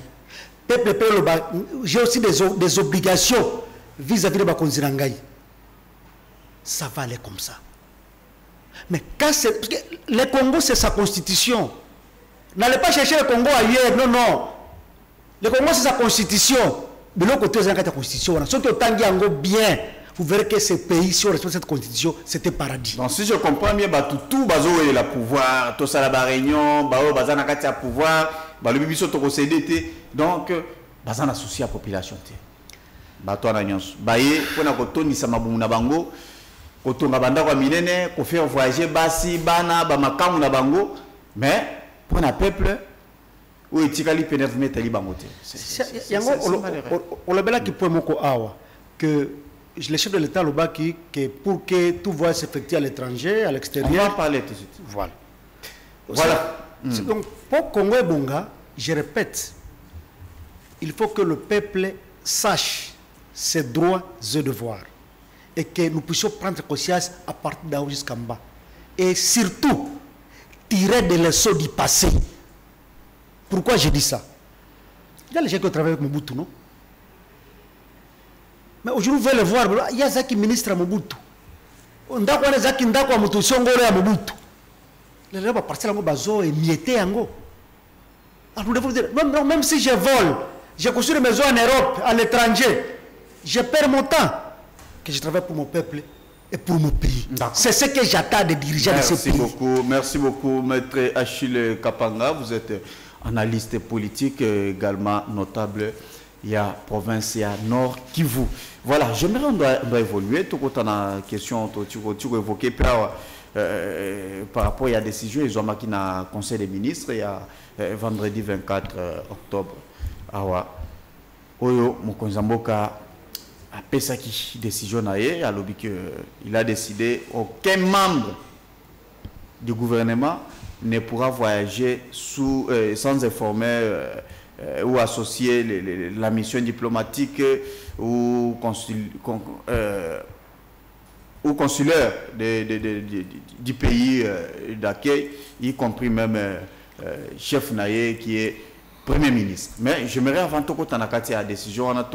J'ai aussi des obligations vis-à-vis de Bakonzirangaï. Ça va aller comme ça. Mais quand c'est. Parce que le Congo, c'est sa constitution. N'allez pas chercher le Congo ailleurs. Non, non. Le Congo, c'est sa constitution. De l'autre côté, c'est la constitution. Sauf que Tangiango, bien, vous verrez que ces pays, si on respecte cette constitution, c'était paradis. Donc, si je comprends bien, tout bazo est le pouvoir, tout ça la réunion, bazo na kati ya pouvoir. Le bibiso to procédé donc bazan associé à population té bato na nyonso baye pona ko tonisa mabumu na bango ko tonga banda kwa minene ko faire voyager basi bana ba makamu na bango mais pona peuple ou etikali pénètre metali bango té yango on le bela qui point moko awa que le chef de l'État lobaki que pour que tout voyage s'effectue à l'étranger à l'extérieur on va parler tout de suite voilà. Donc, pour Congo et Bonga, je répète, il faut que le peuple sache ses droits et devoirs et que nous puissions prendre conscience à partir d'en haut jusqu'en bas. Et surtout, tirer des leçons du passé. Pourquoi je dis ça? Il y a les gens qui travaillent avec Mobutu, non? Mais aujourd'hui, vous voulez le voir, il y a Zaki ministre à Mobutu. On a quoi Zaki Ndako à Mobutu, Songore à Mobutu. Les gens vont partir à Mobazo et mietter en go. Alors vous devez dire, non, même si je vole, j'ai construit une maison en Europe, à l'étranger, je perds mon temps, que je travaille pour mon peuple et pour mon pays. C'est ce que j'attends des dirigeants de ce pays. Merci beaucoup, Maître Achille Kapanga. Vous êtes analyste politique, également notable. Il y a province, il y a Nord Kivu. Voilà, j'aimerais on doit évoluer. Tout quand on a question, tu évoqué par rapport à la décision, ils ont marqué dans le Conseil des ministres, il y a vendredi 24 octobre. Awa, Oyo, Mokonzamboka a pesa qui décision naie, il a décidé aucun membre du gouvernement ne pourra voyager sans informer ou associer la mission diplomatique ou consulaire du pays d'accueil, y compris même chef naïe qui est Premier ministre. Mais j'aimerais avant tout que tu aies la décision, on n'a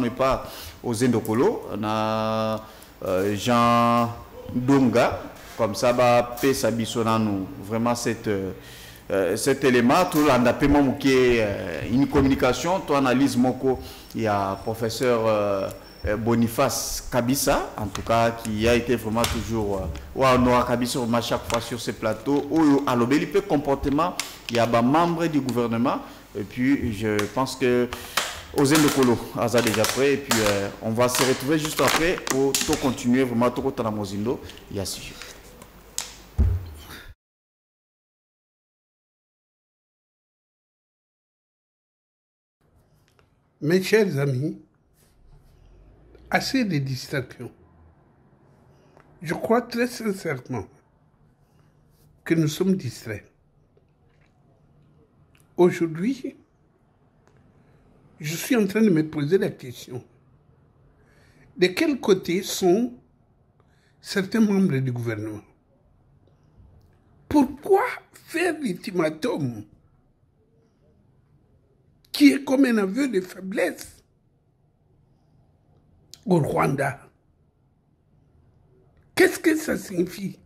pas aux Indokolo, on a Jean Donga, comme ça, vraiment cet élément, tout l'andapement qui est une communication, tout analyse, il y a professeur Boniface Kabissa, en tout cas, qui a été vraiment toujours Noah Kabissa chaque fois sur ces plateaux, où à l'obélipe comportement, il y a des membres du gouvernement, et puis je pense que aux Ndokolo, Aza déjà prêt, et puis on va se retrouver juste après pour tout continuer vraiment tout au Mozindo, il y a sujet. Mes chers amis, assez de distractions. Je crois très sincèrement que nous sommes distraits. Aujourd'hui, je suis en train de me poser la question. De quel côté sont certains membres du gouvernement? Pourquoi faire l'ultimatum qui est comme un aveu de faiblesse au Rwanda? Qu'est-ce que ça signifie?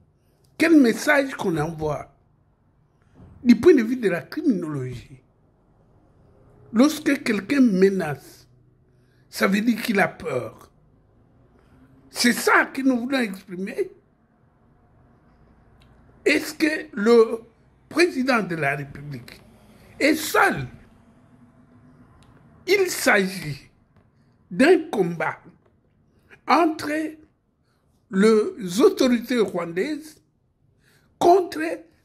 Quel message qu'on envoie du point de vue de la criminologie? Lorsque quelqu'un menace, ça veut dire qu'il a peur. C'est ça que nous voulons exprimer. Est-ce que le président de la République est seul? Il s'agit d'un combat entre les autorités rwandaises contre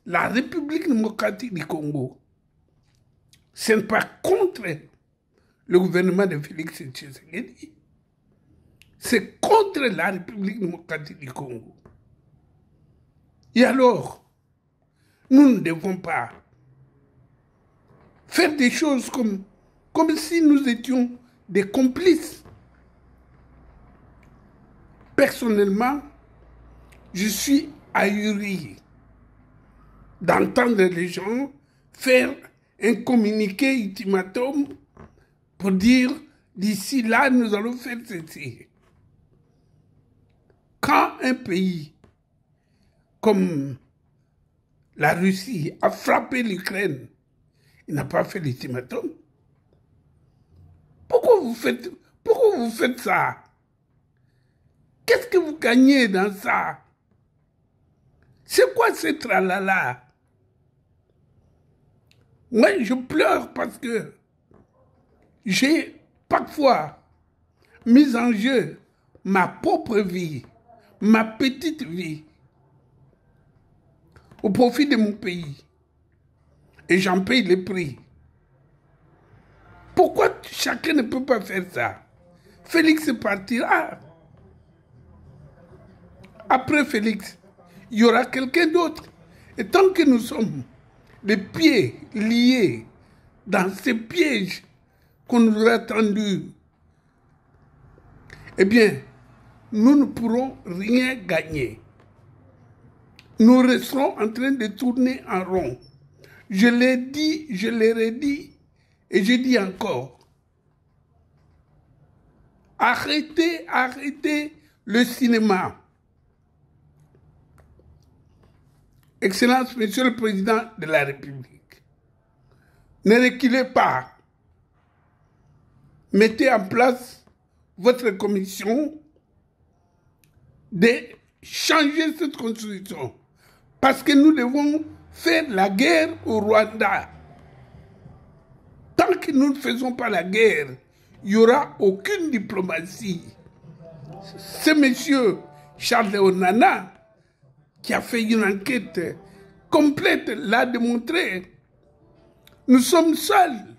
la République démocratique du Congo. Ce n'est pas contre le gouvernement de Félix Tshisekedi, c'est contre la République démocratique du Congo. Et alors, nous ne devons pas faire des choses comme si nous étions des complices. Personnellement, je suis ahuri d'entendre les gens faire un communiqué ultimatum pour dire d'ici là, nous allons faire ceci. Quand un pays comme la Russie a frappé l'Ukraine, il n'a pas fait l'ultimatum. Pourquoi vous faites ça? Qu'est-ce que vous gagnez dans ça? C'est quoi ce tralala? Moi, je pleure parce que j'ai parfois mis en jeu ma propre vie, ma petite vie, au profit de mon pays. Et j'en paye le prix. Pourquoi chacun ne peut pas faire ça? Félix partira. Après Félix, il y aura quelqu'un d'autre. Et tant que nous sommes les pieds liés dans ces pièges qu'on nous a tendus, eh bien, nous ne pourrons rien gagner. Nous resterons en train de tourner en rond. Je l'ai dit, je l'ai redit, et je dis encore. Arrêtez le cinéma. Excellence, Monsieur le Président de la République, ne reculez pas. Mettez en place votre commission de changer cette constitution. Parce que nous devons faire la guerre au Rwanda. Tant que nous ne faisons pas la guerre, il n'y aura aucune diplomatie. Ce monsieur Charles Onana, qui a fait une enquête complète, l'a démontré. Nous sommes seuls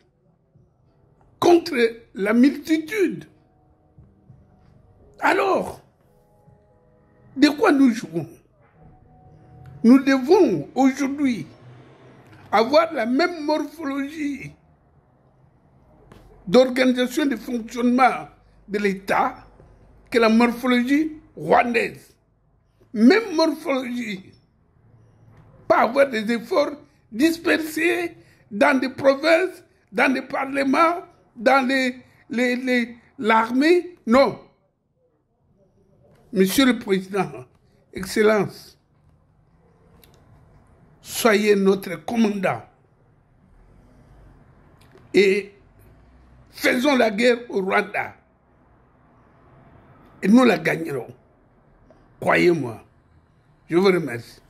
contre la multitude. Alors, de quoi nous jouons? Nous devons aujourd'hui avoir la même morphologie d'organisation de fonctionnement de l'État que la morphologie rwandaise. Même morphologie. Pas avoir des efforts dispersés dans des provinces, dans des parlements, dans l'armée. Non. Monsieur le Président, Excellence, soyez notre commandant et faisons la guerre au Rwanda. Et nous la gagnerons. Croyez-moi. Je vous remercie.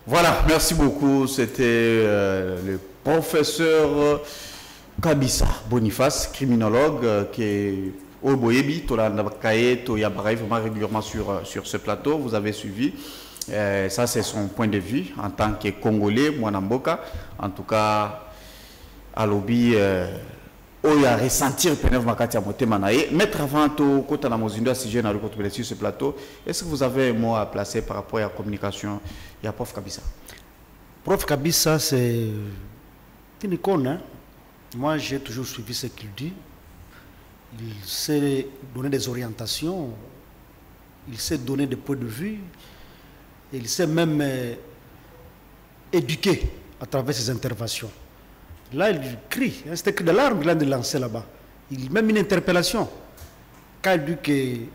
Voilà, merci beaucoup. C'était le professeur Kabissa Boniface, criminologue, qui est au Boyebi, vraiment régulièrement sur ce plateau. Vous avez suivi. Ça, c'est son point de vue en tant que Congolais, Mwanamboka. En tout cas, à lobby, il a ressentir Pénève Makati à Motema Naye. Mettre avant tout, quand on a mozindo à sujet dans le côté sur ce plateau, est-ce que vous avez un mot à placer par rapport à la communication? Il y a Prof Kabissa. Prof Kabissa, c'est une icône. Hein? Moi, j'ai toujours suivi ce qu'il dit. Il sait donner des orientations, il sait donner des points de vue, et il sait même éduquer à travers ses interventions. Là, il crie, hein, c'est un cri de larmes qu'il a de lancer là-bas. Il même une interpellation. Quand il dit qu'il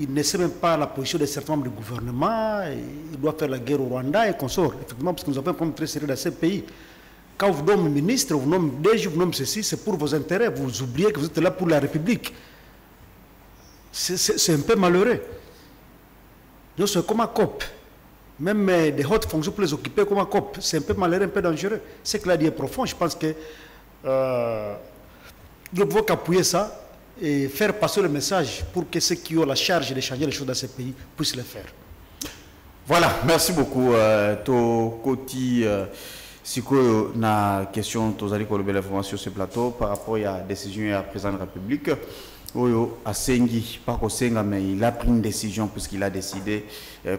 ne sait même pas la position de certains membres du gouvernement, il doit faire la guerre au Rwanda et qu'on sort. Effectivement, parce que nous avons un problème très sérieux dans ces pays. Quand vous nommez ministre, vous nommez DG, vous nommez ceci, c'est pour vos intérêts. Vous oubliez que vous êtes là pour la République. C'est un peu malheureux. Donc c'est comme un COP. Même des hautes fonctions pour les occuper comme un COP. C'est un peu malheureux, un peu dangereux. Ce qu'il a dit est profond. Je pense que nous pouvons appuyer ça et faire passer le message pour que ceux qui ont la charge de changer les choses dans ces pays puissent le faire. Voilà, merci beaucoup. Si vous avez une question, vous allez avoir l'information sur ce plateau par rapport à la décision du président de la République. Mais il a pris une décision puisqu'il a décidé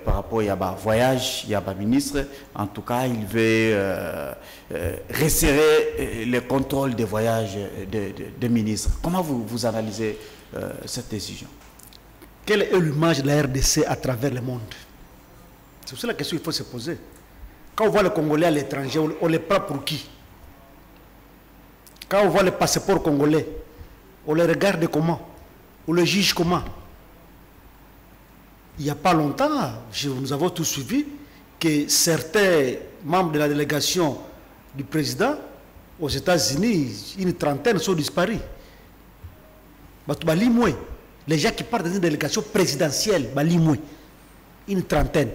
par rapport à un voyage, il y a un ministre. En tout cas, il veut resserrer le contrôle des voyages des ministres. Comment vous analysez cette décision? Quelle est l'image de la RDC à travers le monde? C'est aussi la question qu'il faut se poser. Quand on voit les Congolais à l'étranger, on les prend pour qui? Quand on voit les passeports congolais, on les regarde comment? On les juge comment? Il n'y a pas longtemps, nous avons tous suivi que certains membres de la délégation du président aux États-Unis, une trentaine sont disparus. Les gens qui partent d'une délégation présidentielle, une trentaine.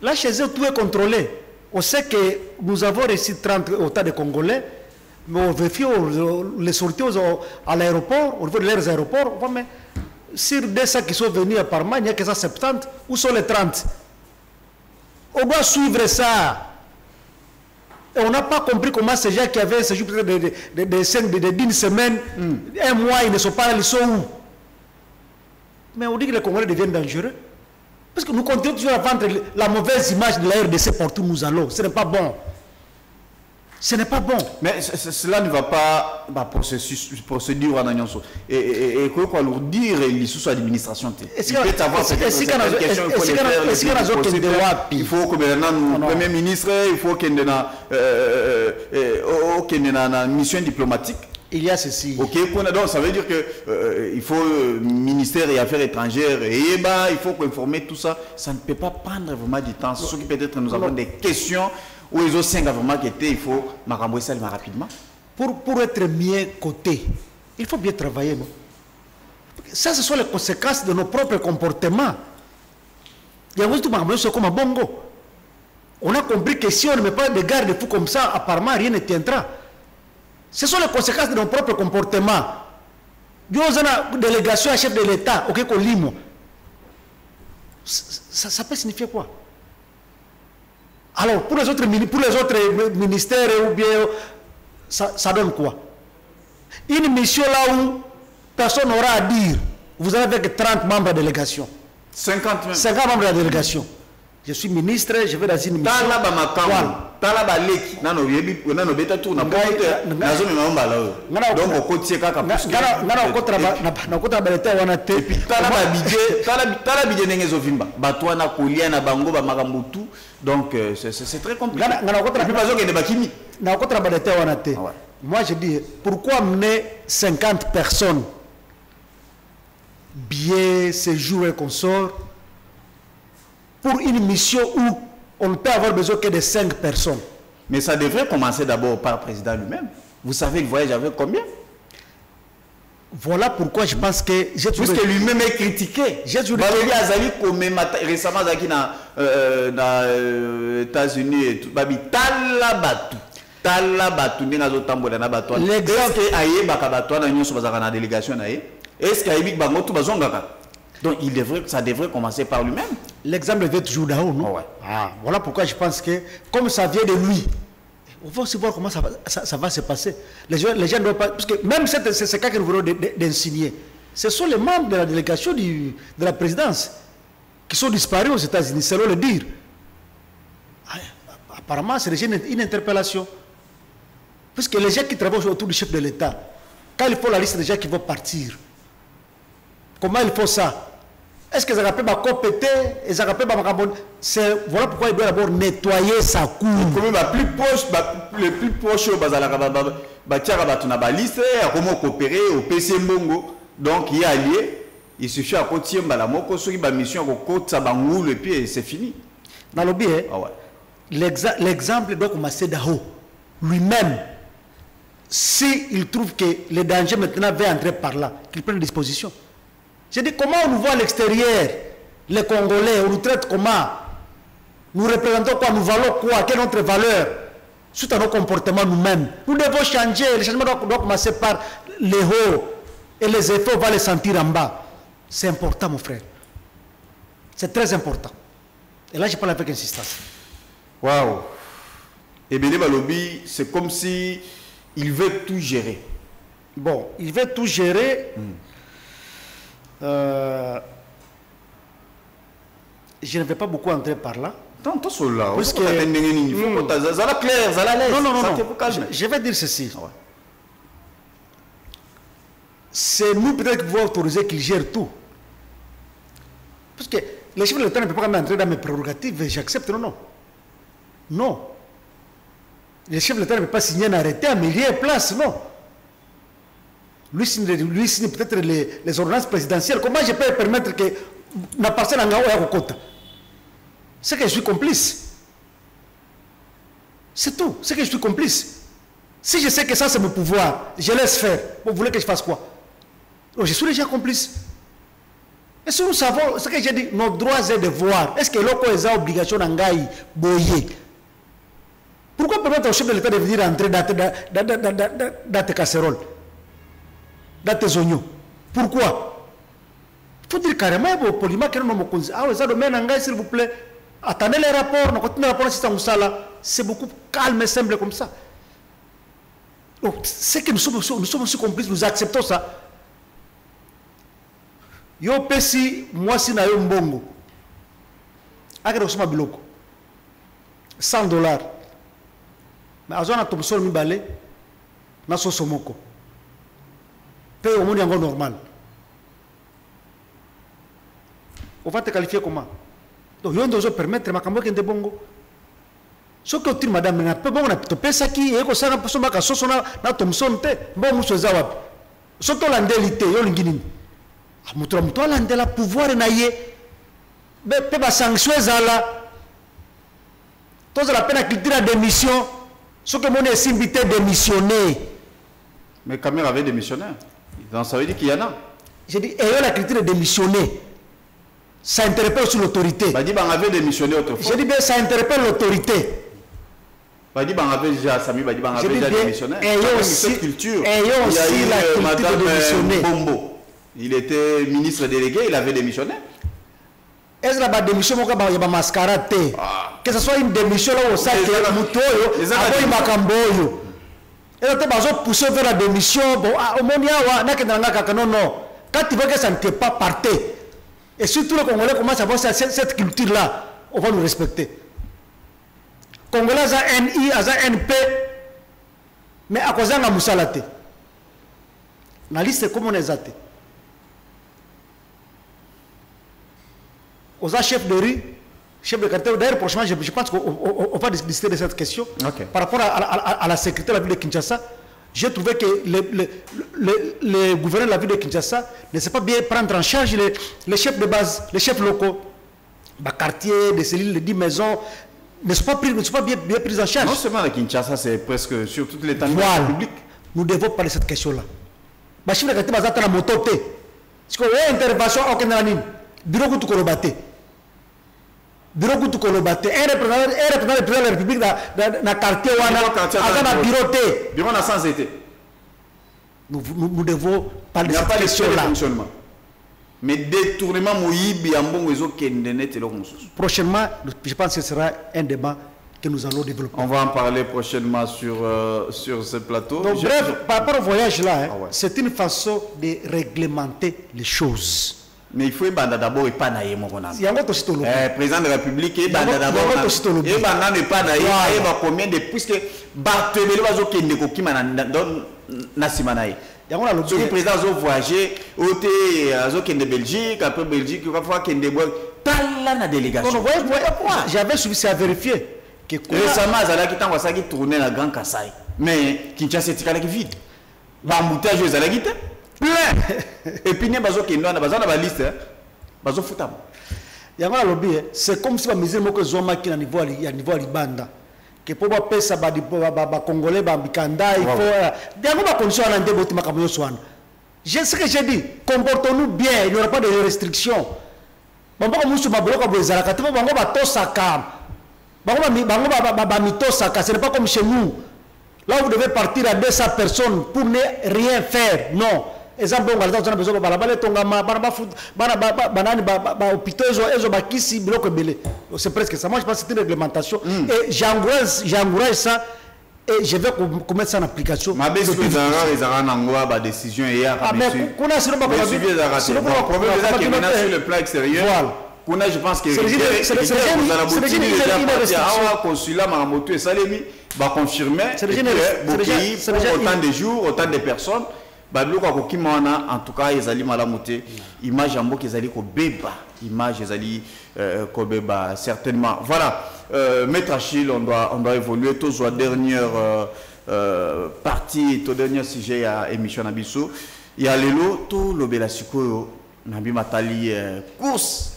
Là, chez eux, tout est contrôlé. On sait que nous avons reçu 30 autant de Congolais, mais on vérifie les sorties à l'aéroport, au niveau de leurs aéroports. Mais sur 200 qui sont venus à Parma, il n'y a que 170. Où sont les 30? On doit suivre ça. Et on n'a pas compris comment ces gens qui avaient un séjour d'une semaine, un mois, ils ne sont pas là, ils sont où? Mais on dit que les Congolais deviennent dangereux. Parce que nous continuons toujours à vendre la mauvaise image de la RDC partout où nous allons. Ce n'est pas bon. Ce n'est pas bon. Mais cela ne va pas procédure en agnon. Et quoi alourdir l'issue de l'administration. Il peut avoir certaines questions, il faut les faire. Il faut que le Premier ministre, il faut qu'il y ait une mission diplomatique. Il y a ceci. Ok, donc ça veut dire que il faut ministère des Affaires étrangères et il faut informer tout ça. Ça ne peut pas prendre vraiment du temps. Sauf que peut-être nous avons des questions où ils ont 5 vraiment qui étaient, il faut m'arranger ça rapidement. Pour être mieux coté, il faut bien travailler. Non? Ça, ce sont les conséquences de nos propres comportements. Il y a aussi tout comme un bongo. On a compris que si on ne met pas de garde-fous comme ça, apparemment rien ne tiendra. Ce sont les conséquences de nos propres comportements. Nous avons une délégation à chef de l'État, ok, ça peut signifier quoi? Alors, pour les autres ministères, ou bien, ça donne quoi? Une mission là où personne n'aura à dire. Vous avez avec 30 membres de la délégation. 50 même. 50 membres de la délégation. Je suis ministre, je vais dans une mission. Donc c'est très compliqué. Moi je dis, pourquoi mener 50 personnes bien séjour et consort pour une mission où on ne peut avoir besoin que de 5 personnes? Mais ça devrait commencer d'abord par le président lui-même. Vous savez, le voyage avait combien? Voilà pourquoi je pense que... Puisque lui-même est critiqué. Récemment, dans les États-Unis, et tout, donc ça devrait commencer par lui-même. L'exemple vient toujours d'en haut, non? Ouais. Voilà pourquoi je pense que, comme ça vient de lui, On va aussi voir comment ça va se passer. Les gens ne doivent pas... Parce que même ces cas que nous venons d'insigner, ce sont les membres de la délégation de la présidence qui sont disparus aux États-Unis, selon le dire. Apparemment, c'est déjà une interpellation. Puisque les gens qui travaillent autour du chef de l'État, quand il faut la liste des gens qui vont partir, comment il faut ça? Est-ce que ça rappelle ma compété et ça rappelle ma carbone? Voilà pourquoi il doit d'abord nettoyer sa cour. Comme les plus proches, comment coopérer au PC Mbongo. Donc il y a allié, il suffit à côté la moko sur la mission au côté Sabangou et puis c'est fini. Dans le biais, l'exemple de commencer d'Aho lui-même, s'il trouve que le danger maintenant va entrer par là, qu'il prenne des dispositions. Je dis, comment on nous voit à l'extérieur, les Congolais, on nous traite comment? Nous représentons quoi? Nous valons quoi? Quelle est notre valeur? Suite à nos comportements nous-mêmes. Nous devons changer. Le changement doit commencer par les hauts. Et les effets, on va les sentir en bas. C'est important, mon frère. C'est très important. Et là, je parle avec insistance. Waouh! Et Béné Balobi, c'est comme si il veut tout gérer. Bon, il veut tout gérer. Je ne vais pas beaucoup entrer par là. Tant cela, parce que non. Je vais dire ceci. C'est nous peut-être qui pouvons autoriser qu'il gère tout. Parce que le chef de l'État ne peut pas entrer dans mes prérogatives, j'accepte, non. Non. Le chef de l'État ne peut pas signer un arrêté à milliers de places, non. Lui signe peut-être les ordonnances présidentielles. Comment je peux permettre que ma parcelle en Gao et à Kokota? C'est que je suis complice. C'est tout. C'est que je suis complice. Si je sais que ça c'est mon pouvoir, je laisse faire. Vous voulez que je fasse quoi? Donc, je suis déjà complice. Et si nous savons, ce que j'ai dit, nos droits et devoirs, est-ce que l'on a des obligations d'engager boyer? Pourquoi permettre au chef de l'État de venir entrer dans tes casseroles, dans tes oignons? Pourquoi? Il faut dire carrément, poliment, que nous avons dit, ah, ça domaine engager, s'il vous plaît. Attendez les rapports, nous continuons les rapports, c'est beaucoup calme et simple comme ça. Donc, c'est que nous sommes aussi complices, nous acceptons ça. Yo pesi moi si na yo mbongo. Akere osoma biloko. $100. Mais azona tomsol mi balé na sosomoko. Paye au monde yango normal. On va te qualifier comment? Donc yo ndozo permettre makambo ke ndebongo. Soki otiri madame na pe bongo na topesa ki eko sanga posoma ka soso na tomson te mbongo soza wapi. Soto landelité yo lingini. Mutu alandela pouvoir na ye pe ba sanction ezala toza la peine culture de démission ce que mon invité démissionner. Mais Kamel avait démissionné. Donc ça veut dire qu'il y en a. J'ai dit et la culture de démissionner ça interpelle sur l'autorité. Bah dit ben avait démissionné autrefois. J'ai dit bien ça interpelle l'autorité. Bah dit ben avait déjà Sami bah dit ben avait déjà démissionné. Et cette culture. Et aussi la culture de démissionner. Bombo. Il était ministre délégué, il avait démissionné. Est-ce que la démission il y a mascarade? Que ce soit une démission là au sac mutoyo, aboy makamboyo. Et là tu vas pousser vers la démission. Bon, au monde ya na kenanga kaka non. Quand tu vois que ça ne t'est pas parté, et surtout les Congolais commencent à voir cette culture là, on va nous respecter. Congolais a NI, a NP, mais à cause de la moussalate. La liste comment on est athée. Aux chefs de rue, chef de quartier, d'ailleurs, prochainement, je pense qu'on va discuter de cette question. Okay. Par rapport à la sécurité de la ville de Kinshasa, j'ai trouvé que le gouverneur de la ville de Kinshasa ne sait pas bien prendre en charge les chefs de base, les chefs locaux. Les quartiers, les cellules, les 10 maisons ne sont pas bien pris en charge. Non seulement à Kinshasa, c'est presque sur toute l'étendue publique. Nous devons parler de cette question-là. Les chefs de quartier, ils ont la moto. Parce qu'il y a une intervention au Canada, bureau de Kolobaté. Bureau de Kolobaté, un représentant de la République dans le quartier dans bureau T. Bureau n'a sans été. Nous devons parler de cette question-là. Mais détournement Moïbi en bon réseau qui est net et prochainement, je pense que ce sera un débat que nous allons développer. On va en parler prochainement sur ce plateau. Donc, bref, par rapport au voyage là, Ah ouais. c'est une façon de réglementer les choses. Mais il faut d'abord et pas naïe, mon Il y a un autre site président de la République et d'abord et pas naïe et combien de puisque Barthélémy va qui ne qui dans nasimanaï. Il y a un Ce président a voyagé au qui de Belgique après Belgique il va falloir qu'il ne pas la délégation. Non, j'avais suivi, c'est à vérifier. Que récemment, Zalaki Tango Saki tournait la Grand Kassai. Mais Kinshasa est vide. L'embouteillage est plein. Et puis, il y a une liste. C'est comme si la misère que Zoma qui est à niveau à Libanda. Que pour payer ça, Congolais, Bikanda, il faut. Il y a une condition à l'endébouti Makamoyo Swan. Je sais ce que j'ai dit. Comportons-nous bien, il n'y aura pas de restrictions. Ce n'est pas comme chez nous. Là, vous devez partir à 200 personnes pour ne rien faire. Non. Exemple, on a besoin c'est presque ça. Moi, je pense que c'est une réglementation. Et j'encourage ça. Et je vais mettre ça en application. Ma décision hier. Sur le plan extérieur. Je pense que consulat Maramoto et Salemi va confirmer autant de jours, autant de personnes. En tout cas, ils allaient malamoté. Image en qu'ils allaient beba. Image ils allaient beba certainement. Voilà. Maître Achille, on doit évoluer. Tous la dernière partie, tout dernier sujet à émission Nabiso. Il y a l'élo, tout le Belasiko, Nabi Matali course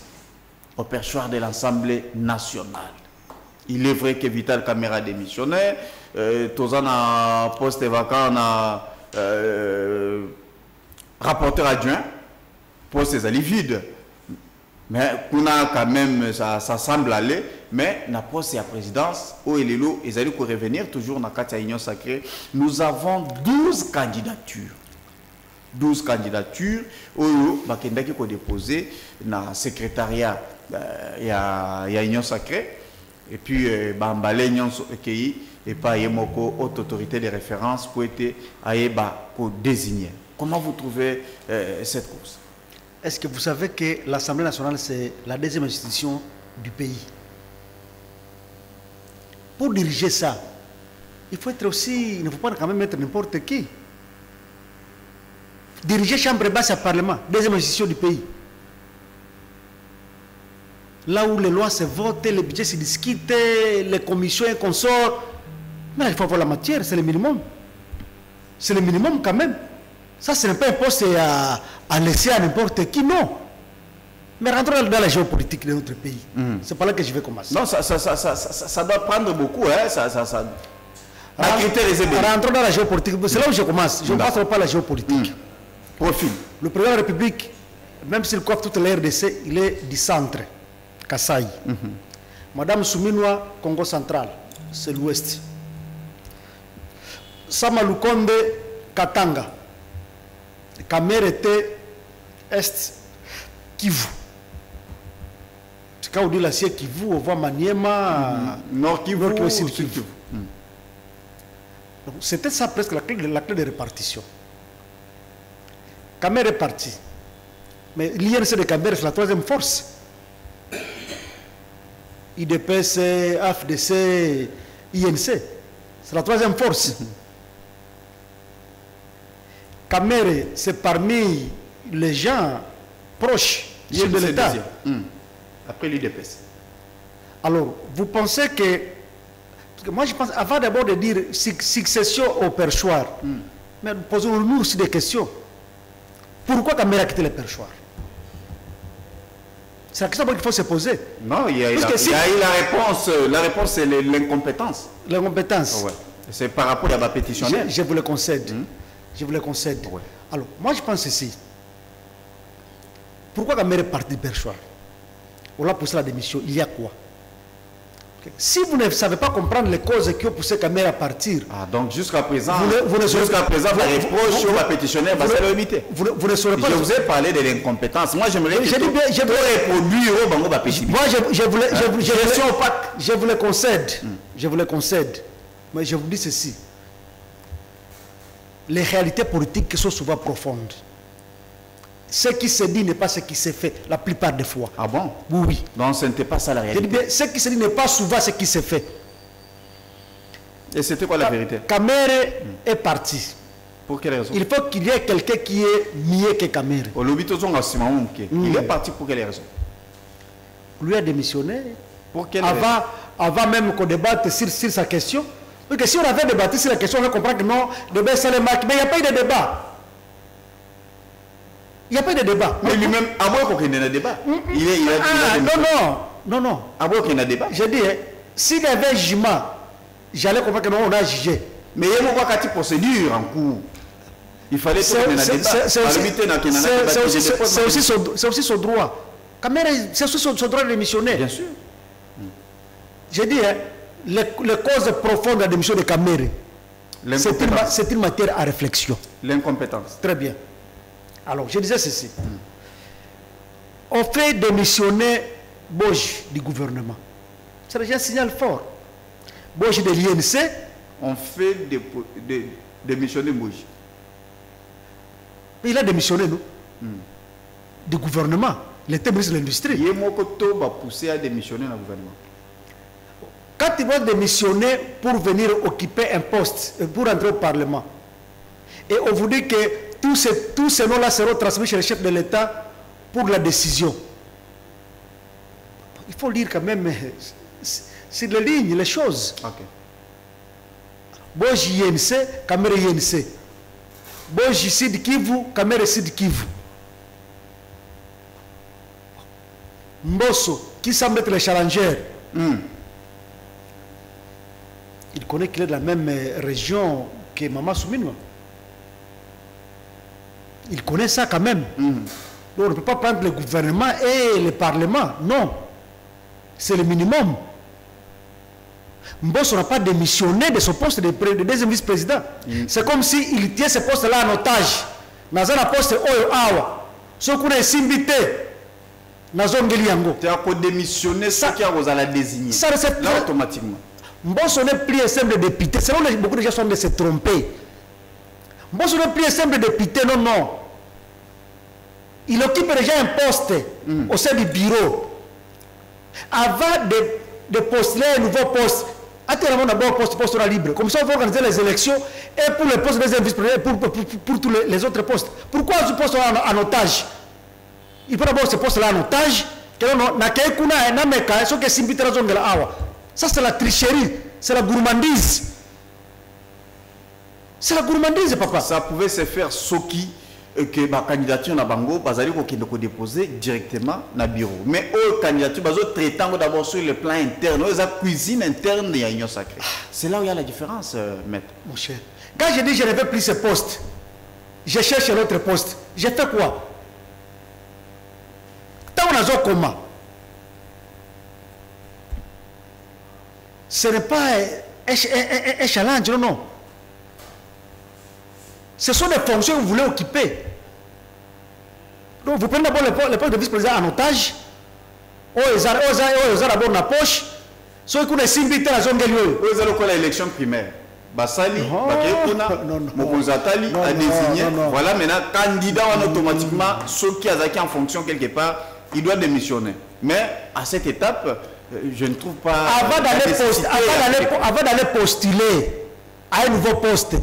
au perchoir de l'Assemblée nationale. Il est vrai que Vital Caméra démissionnaire, tous en poste vacant, on a rapporteur adjoint, poste est vide. Mais on a quand même, ça semble aller, mais la poste et la présidence, où il est là, ils allaient revenir toujours dans la Union sacrée. Nous avons 12 candidatures. 12 candidatures, où il y a déposé dans le secrétariat. Il y a Union sacrée et puis Bambale Union Sacrée et pas Yemoko haute autorité de référence pour être pour désigner. Comment vous trouvez cette course? Est-ce que vous savez que l'Assemblée nationale c'est la deuxième institution du pays? Pour diriger ça, il faut être aussi, il ne faut pas quand même être n'importe qui. Diriger chambre basse à parlement, deuxième institution du pays. Là où les lois se votent, les budgets se discutent, les commissions et consorts. Mais il faut avoir la matière, c'est le minimum. C'est le minimum quand même. Ça, ce n'est pas un poste à laisser à n'importe qui, non. Mais rentrons dans la géopolitique de notre pays. C'est pas là que je vais commencer. Non, ça doit prendre beaucoup. Hein, rentrons dans la géopolitique. C'est là où je commence. Je ne passe pas la géopolitique. Profil. Le président de la République, même s'il coiffe toute la RDC, il est du centre. Kassai. Madame Souminoua, Congo central, c'est l'ouest. Samalukonde, Katanga. Kamérete, est, Kivu. C'est quand on dit l'acier Kivu, on voit Maniema, Nord Kivu, Nord Kivu, Kivu. C'était ça presque la clé de répartition. Kamere est parti. Mais l'INC de Kamere, c'est la troisième force. IDPS, AFDC, INC. C'est la troisième force. Kamere, c'est parmi les gens proches de l'État. Après l'IDPS. Alors, vous pensez que... Parce que moi, je pense, avant d'abord de dire succession au perchoir, mais posons-nous aussi des questions. Pourquoi Kamere a quitté le perchoir? C'est la question qu'il faut se poser. Non, il y a eu la réponse. La réponse, c'est l'incompétence. L'incompétence. Ouais. C'est par rapport à la pétitionnaire. Je vous le concède. Je vous le concède. Ouais. Alors, moi, je pense ceci. Pourquoi Kamere est parti du perchoir? On l'a poussé à la démission. Il y a quoi? Si vous ne savez pas comprendre les causes qui ont poussé Kamere à partir, donc jusqu'à présent, vous ne saurez la reproche au pétitionnaire va se limiter. Vous ne saurez pas. Je vous ai parlé de l'incompétence. Moi, j'aimerais que je vous le concède. Je vous le concède. Mais je vous dis ceci. Les réalités politiques sont souvent profondes. Ce qui se dit n'est pas ce qui se fait la plupart des fois. Ah bon? Oui. Donc ce n'était pas ça la réalité. Bien, ce qui se dit n'est pas souvent ce qui se fait. Et c'était quoi la vérité? Kamere est parti. Pour quelle raison? Il faut qu'il y ait quelqu'un qui est mieux que Kamere. Il est parti pour quelle raison? Lui a démissionné. Pour quelle raison? Avant même qu'on débatte sur sa question. Parce que si on avait débattu sur la question, on va comprendre que non, débat c'est le marque. Mais il n'y a pas eu de débat. Il n'y a pas eu de débat. Mais lui-même, à moins qu'il y ait un débat. Non. À moins qu'il y ait un débat. Je dis, s'il y avait un jugement, j'allais comprendre que non, on a jugé. Mais il y a une procédure en cours. Il fallait que c'est aussi son droit. C'est aussi son droit de démissionner. Bien sûr. Je dis, les causes profondes de la démission de Kamere, c'est une matière à réflexion. L'incompétence. Très bien. Alors, je disais ceci. On fait démissionner Bosch du gouvernement. C'est déjà un signal fort. Bosch de l'INC. On fait démissionner Bosch. Il a démissionné, non? Du gouvernement. Il était ministre de l'Industrie. Il va pousser à démissionner dans le gouvernement. Quand il va démissionner pour venir occuper un poste, pour entrer au Parlement, et on vous dit que tous ces noms-là seront transmis chez le chef de l'État pour la décision. Il faut lire quand même sur les lignes, les choses. Okay. Bosch INC, Kamere INC. Bosch Sud Kivu, Kamere Sud Kivu. Mbosso, qui semble être le challenger. Il connaît qu'il est de la même région que Mama Souminwa. Il connaît ça quand même. Donc on ne peut pas prendre le gouvernement et le Parlement. Non. C'est le minimum. Mbosso n'a pas démissionné de son poste de deuxième vice-président. C'est comme s'il tient ce poste-là en otage. Dans un poste Oyo Awa. Ce qu'on a invité. Dans un Geliango. Tu as démissionné ça qui a la désigné. Ça, là, automatiquement. Mbosso n'est plus un simple député. C'est là où beaucoup de gens sont de se tromper. Mbosso n'est plus un simple député, non. Il occupe déjà un poste au sein du bureau. Avant de postuler un nouveau poste, attendez d'abord poste libre. Comme ça, on va organiser les élections et pour le poste de deuxième vice-président, pour tous les autres postes. Pourquoi ce poste en otage? Il peut d'abord ce poste-là en otage. Ça, c'est la tricherie. C'est la gourmandise. C'est la gourmandise, papa. Ça pouvait se faire Soki que ma candidature na bango bazali ko déposer directement na bureau. Mais aux candidatures bazo traitant d'abord sur le plan interne, la cuisine interne de l'Union sacrée. C'est là où il y a la différence, maître. Mon cher. Quand je dis je ne veux plus ce poste, je cherche un autre poste. J'ai fait quoi? Tant on a comment? Ce n'est pas un challenge, non. Ce sont des fonctions que vous voulez occuper. Donc vous prenez d'abord le poste de vice-président en otage. Ils ont d'abord dans la poche. Ceux qui ont invité à la zone de l'UE. Ils ont l'élection primaire. Basali, Mokonzatali a désigné. Voilà, maintenant, candidat automatiquement, ceux qui ont en fonction quelque part, il doit démissionner. Mais à cette étape, je ne trouve pas. Avant d'aller postuler à un nouveau poste,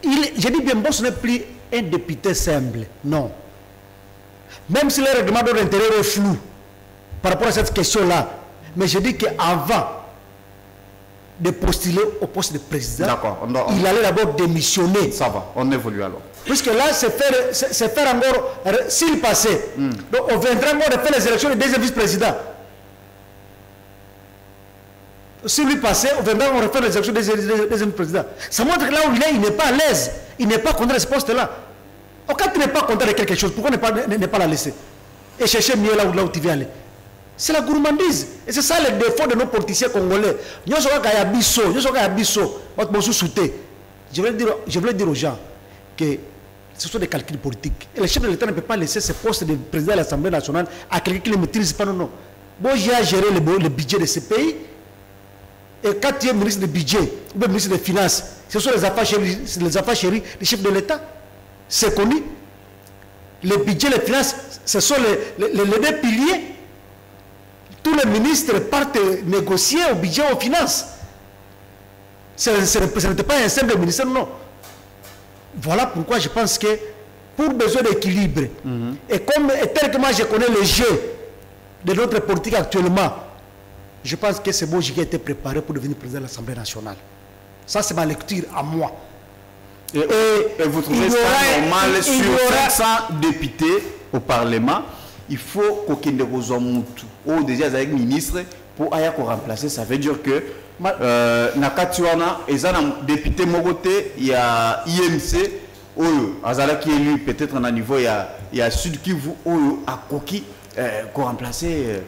je dis bien, Mbosso n'est plus un député simple. Non. Même si le règlement de l'intérieur est flou par rapport à cette question-là, mais je dis qu'avant de postuler au poste de président, il allait d'abord démissionner. Ça va, on évolue alors. Puisque là, c'est faire encore, s'il passait, donc on viendra encore de faire les élections de deuxième vice-président. Si lui passait, on viendra encore de faire les élections de deuxième vice-président. Ça montre que là où il n'est pas à l'aise, il n'est pas content de ce poste-là. Quand tu n'es pas content de quelque chose, pourquoi ne pas la laisser et chercher mieux là où tu viens aller? C'est la gourmandise. Et c'est ça le défaut de nos politiciens congolais. Je voulais dire aux gens que ce sont des calculs politiques. Et le chef de l'État ne peut pas laisser ce poste de président de l'Assemblée nationale à quelqu'un qui ne le maîtrise pas. Non, non. Bon, j'ai à gérer le budget de ce pays. Et quand tu es ministre du budget ou ministre des Finances, ce sont les affaires chéries du chef de l'État. C'est connu. Le budget, les finances, ce sont les deux piliers. Tous les ministres partent négocier au budget, aux finances. Ce n'était pas un simple ministère, non. Voilà pourquoi je pense que pour besoin d'équilibre, et tel que moi je connais le jeu de notre politique actuellement, je pense que c'est bon, j'ai été préparé pour devenir président de l'Assemblée nationale. Ça, c'est ma lecture à moi. Et vous trouvez ça normal sur 500 députés au Parlement, il faut qu'aucun de vos hommes ou déjà avec ministre pour aller remplacer. Ça veut dire que Nakatuana et un député Mogoté, il y a IMC, Azala qui est élu peut-être à un niveau, il y a Sud Kivu, à Koki, pour remplacer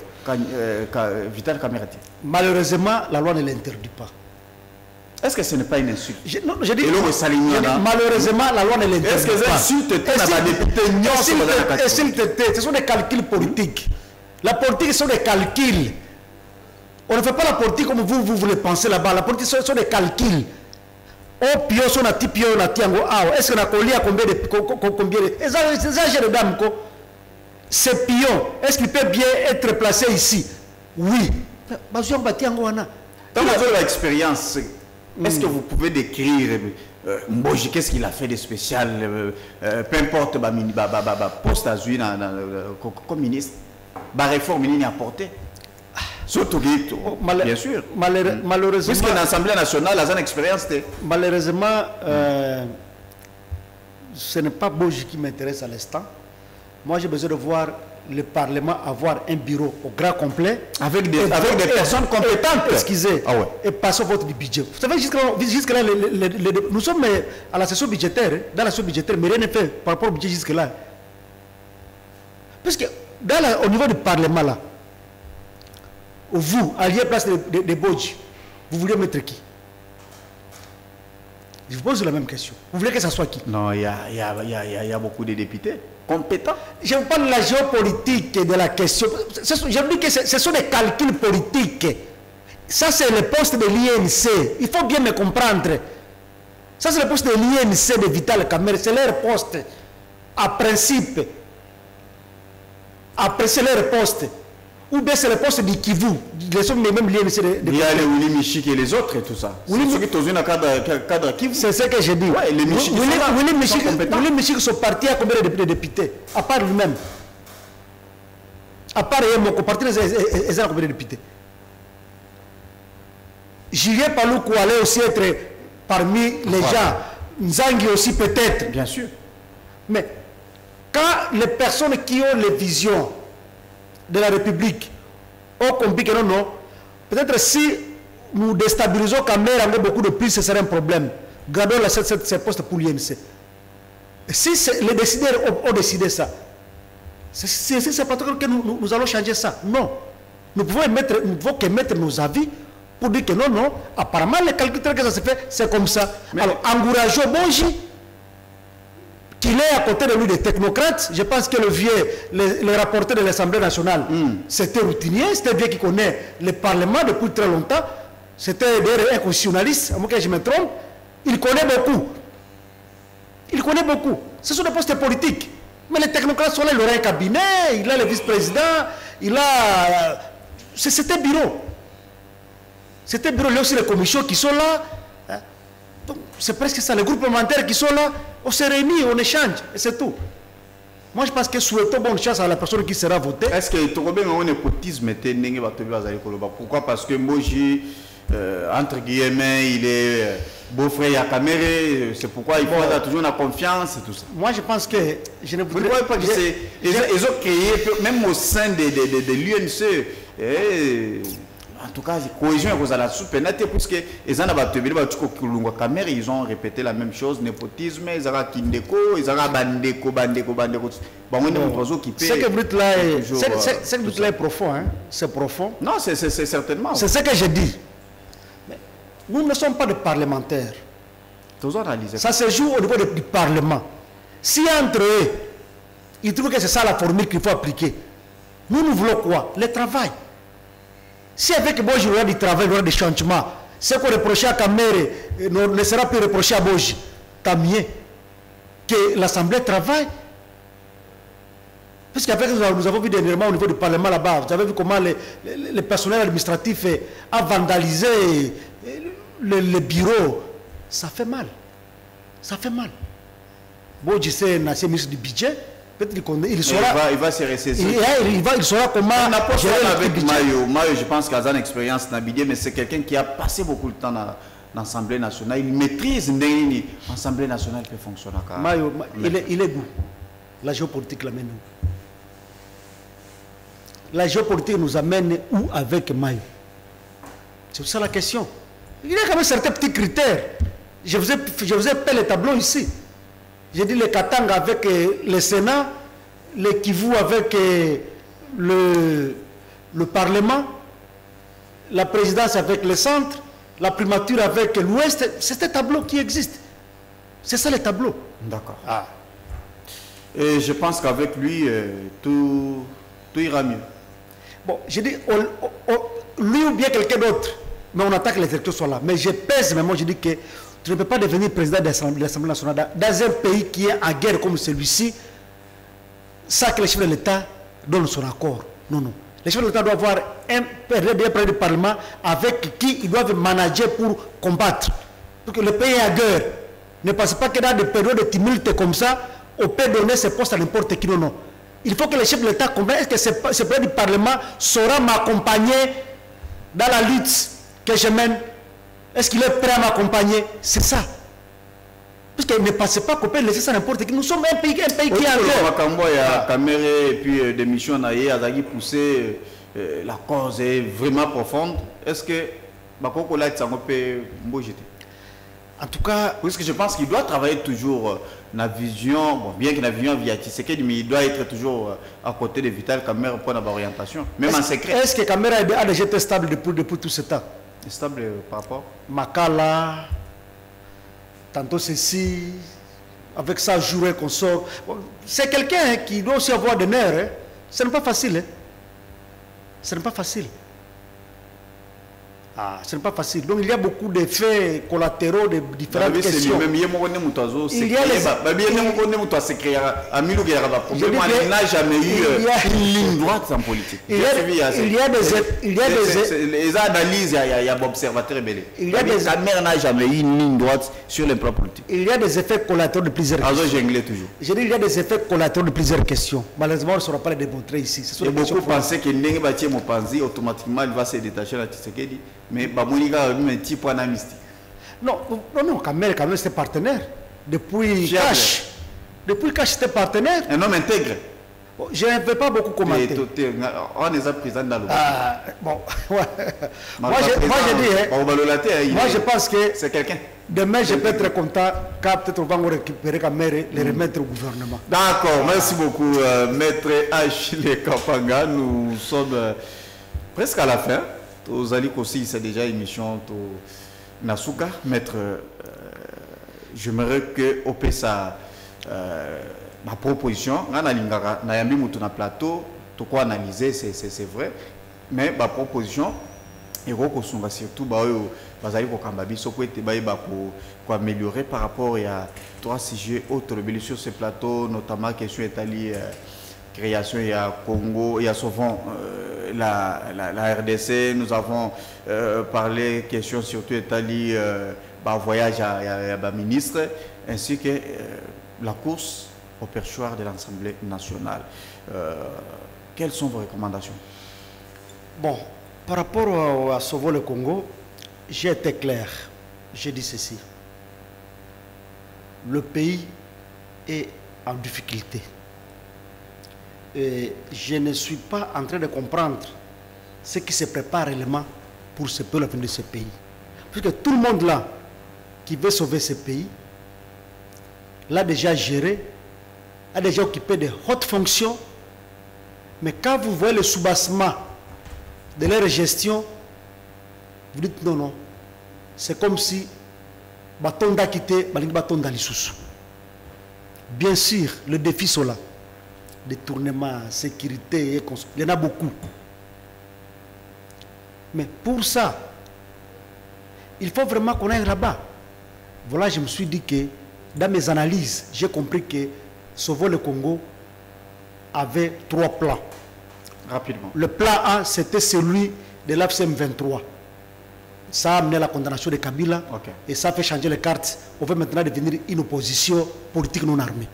Vital Kamerati. Malheureusement, la loi ne l'interdit pas. Est-ce que ce n'est pas une insulte? Malheureusement, la loi ne l'interdit pas. Est-ce que c'est insulte? Ce sont des calculs politiques. La politique, ce sont des calculs. On ne fait pas la politique comme vous voulez penser là-bas. La politique, ce sont des calculs. Oh, pio, on a pio, on a tiango. Est-ce qu'on a collé à combien de. Ce pion, est-ce qu'il peut bien être placé ici? Oui. Dans votre expérience, est-ce que vous pouvez décrire Mboji, qu'est-ce qu'il a fait de spécial, peu importe poste à jouer comme ministre, la réforme il a apporté? Surtout, bien sûr. Malheureusement. Puisque l'Assemblée nationale a une expérience. Malheureusement, ce n'est pas Mboji qui m'intéresse à l'instant. Moi, j'ai besoin de voir le Parlement avoir un bureau au grand complet avec des personnes compétentes. Excusez. Ah ouais. Et passons votre budget. Vous savez, jusque-là, nous sommes à la session budgétaire, dans la session budgétaire, mais rien n'est fait par rapport au budget jusque-là. Parce que au niveau du Parlement, là, vous, allié place de Bodji, vous voulez mettre qui? Je vous pose la même question. Vous voulez que ça soit qui? Non, il y a beaucoup de députés compétents. Je vous parle de la géopolitique de la question. Je vous dis que ce sont des calculs politiques. Ça, c'est le poste de l'INC. Il faut bien me comprendre. Ça, c'est le poste de l'INC de Vital Kamerhe. C'est leur poste. À principe. Après, c'est leur poste. Ou bien c'est le poste du Kivu. Même l'INC de il y a les Willy Michik et les autres et tout ça. C'est ceux qui sont dans le cadre Kivu. C'est ce que j'ai dit. Ouais, les Michik Willy Michik sont partis à combien de députés? À part lui-même. À part mon parti, ils ont combien de députés? Julien Paloukou allait aussi être parmi les gens. Nzangi aussi peut-être. Bien sûr. Mais quand les personnes qui ont les visions de la République ont compris que non, peut-être si nous déstabilisons Kamerhe avec beaucoup de plus, ce serait un problème. Gardons ces postes pour l'INC. Si les décideurs ont décidé ça, c'est pas que nous allons changer ça. Non. Nous pouvons émettre nos avis pour dire que non, apparemment les calculs que ça se fait, c'est comme ça. Mais alors, encourageons Mboji, qu'il est à côté de lui des technocrates. Je pense que le rapporteur de l'Assemblée nationale, c'était routinier, c'était bien qui connaît le Parlement depuis très longtemps. C'était d'ailleurs un constitutionnaliste, à moins que je me trompe. Il connaît beaucoup. Il connaît beaucoup. Ce sont des postes politiques. Mais les technocrates sont là, il aura un cabinet, il a le vice-président, il a... C'était bureau. C'était bureau, il y a aussi les commissions qui sont là. C'est presque ça, les groupes parlementaires qui sont là, on se réunit, on échange, et c'est tout. Moi, je pense que souhaitons bonne chance à la personne qui sera votée. Est-ce que tu as un népotisme? Pourquoi? Parce que Mboji, entre guillemets, il est beau-frère à Kamerhe, c'est pourquoi il faut avoir toujours la confiance et tout ça. Moi, je pense que je ne voudrais pas que ils ont créé, même au sein de l'UNC, en tout cas, la cohésion est la sous-pénalité, puisque ils ont répété la même chose, népotisme, ils ont kindeko, ils ont bandeko. Ce que vous dites là est profond, hein? C'est profond. Non, c'est certainement. C'est ce que je dis. Mais nous ne sommes pas des parlementaires. Ça se joue au niveau du Parlement. Si entre eux, ils trouvent que c'est ça la formule qu'il faut appliquer, nous voulons quoi? Le travail. Si avec Boji, il y aura du travail, il y aura des changements, ce qu'on reprochait à Kamere ne sera plus reproché à Boji. Tant mieux que l'Assemblée travaille. Parce qu'avec nous avons vu dernièrement au niveau du Parlement là-bas, vous avez vu comment le personnel administratif a vandalisé le bureau. Ça fait mal. Ça fait mal. Boji, c'est un ancien ministre du budget. Peut-être qu'il saura. Il va se ressaisir. Il saura comment. On n'a pas gérer avec Mayo. Mayo, je pense qu'il a une expérience dans mais c'est quelqu'un qui a passé beaucoup de temps dans l'Assemblée nationale. Il maîtrise l'Assemblée nationale qui fonctionne. Mayo, il est d'où? La géopolitique l'amène où? La géopolitique nous amène où avec Mayo? C'est ça la question. Il y a quand même certains petits critères. Je vous ai fait le tableau ici. J'ai dit le Katanga avec le Sénat, le Kivu avec le Parlement, la présidence avec le centre, la primature avec l'Ouest. C'est un tableau qui existe. C'est ça le tableau. D'accord. Ah. Et je pense qu'avec lui, tout ira mieux. Bon, j'ai dit, lui ou bien quelqu'un d'autre, mais on attend que les électeurs soient là. Mais je pèse, mais moi je dis que tu ne peux pas devenir président de l'Assemblée nationale dans un pays qui est en guerre comme celui-ci, sans que les chefs de l'État donnent son accord. Non, non. Les chefs de l'État doivent avoir un président du Parlement avec qui ils doivent manager pour combattre. Parce que le pays est en guerre. Ne pensez pas que dans des périodes de tumulte comme ça, on peut donner ses postes à n'importe qui. Non, non. Il faut que les chefs de l'État comprennent que ce président du Parlement saura m'accompagner dans la lutte que je mène. Est-ce qu'il est prêt à m'accompagner? C'est ça. Parce qu'il ne pensez pas qu'on peut laisser ça n'importe qui. Nous sommes un pays qui est en guerre. Il y a Kamere et puis des missions à pousser la cause est vraiment profonde. Est-ce que Bakoko là ça peut jeter? En tout cas, parce que je pense qu'il doit travailler toujours la vision, bon, bien que la vision via Tshisekedi, mais il doit être toujours à côté de Vital Kamere pour avoir orientation, même en secret. Est-ce que Kamere a déjà été stable depuis tout ce temps? Stable par rapport Makala, tantôt ceci, avec ça, jouer qu'on sort. Bon, c'est quelqu'un qui doit aussi avoir des nerfs. Hein. Ce n'est pas facile. Hein. Ce n'est pas facile. Ah, ce n'est pas facile. Donc il y a beaucoup d'effets collatéraux de différentes questions. Il y a il n'a jamais eu une ligne droite en politique. Il y a des analyses, il y a observateurs rebelles. La mère n'a jamais eu une ligne droite sur les plans politiques. Il y a des effets collatéraux de plusieurs questions. Je dis il y a des effets collatéraux de plusieurs questions. Malheureusement, on ne saura pas les démontrer ici. Et beaucoup pensaient que Ndenge Batie Mopanzi, automatiquement, il va se détacher de Tshisekedi. Mais Bamouniga a un petit point d'amnistie. Non, Kamere, c'était partenaire. Depuis Cash. Depuis Cash, c'était partenaire. Un homme intègre. Bon, je ne vais pas beaucoup commenter. On est présent dans le bon, ouais. Moi, je pense que c'est quelqu'un. Demain, je peux être content car peut-être on va récupérer Kamere, les remettre au gouvernement. D'accord, merci beaucoup, Maître Achille Kapanga. Nous sommes presque à la fin. Aux alliés aussi, c'est déjà une émission de Nasuka. Maître, j'aimerais que au PSA ma proposition, on a mis sur plateau, tout quoi analyser, c'est vrai, mais ma proposition, et surtout pour améliorer par rapport à 3 sujets autres sur ce plateau, notamment question Italie, création, il y a Congo, il y a souvent la RDC, nous avons parlé question surtout Italie, voyage à ministre, ainsi que la course au perchoir de l'Assemblée nationale. Quelles sont vos recommandations? Bon, par rapport à sauver le Congo, j'ai été clair. J'ai dit ceci. Le pays est en difficulté. Et je ne suis pas en train de comprendre ce qui se prépare réellement pour ce pays, l'avenir de ce pays. Parce que tout le monde là qui veut sauver ce pays l'a déjà géré, a déjà occupé de hautes fonctions, mais quand vous voyez le soubassement de leur gestion, vous dites non, non, c'est comme si bâton d'a quitté, bâton d'a l'issous. Bien sûr, le défi sont là. Détournement, sécurité, il y en a beaucoup. Mais pour ça, il faut vraiment qu'on aille là-bas. Voilà, je me suis dit que dans mes analyses, j'ai compris que Sauver le Congo avait 3 plans. Rapidement. Le plan A, c'était celui de l'AFCM 23. Ça a amené à la condamnation de Kabila et ça a fait changer les cartes. On veut maintenant devenir une opposition politique non armée.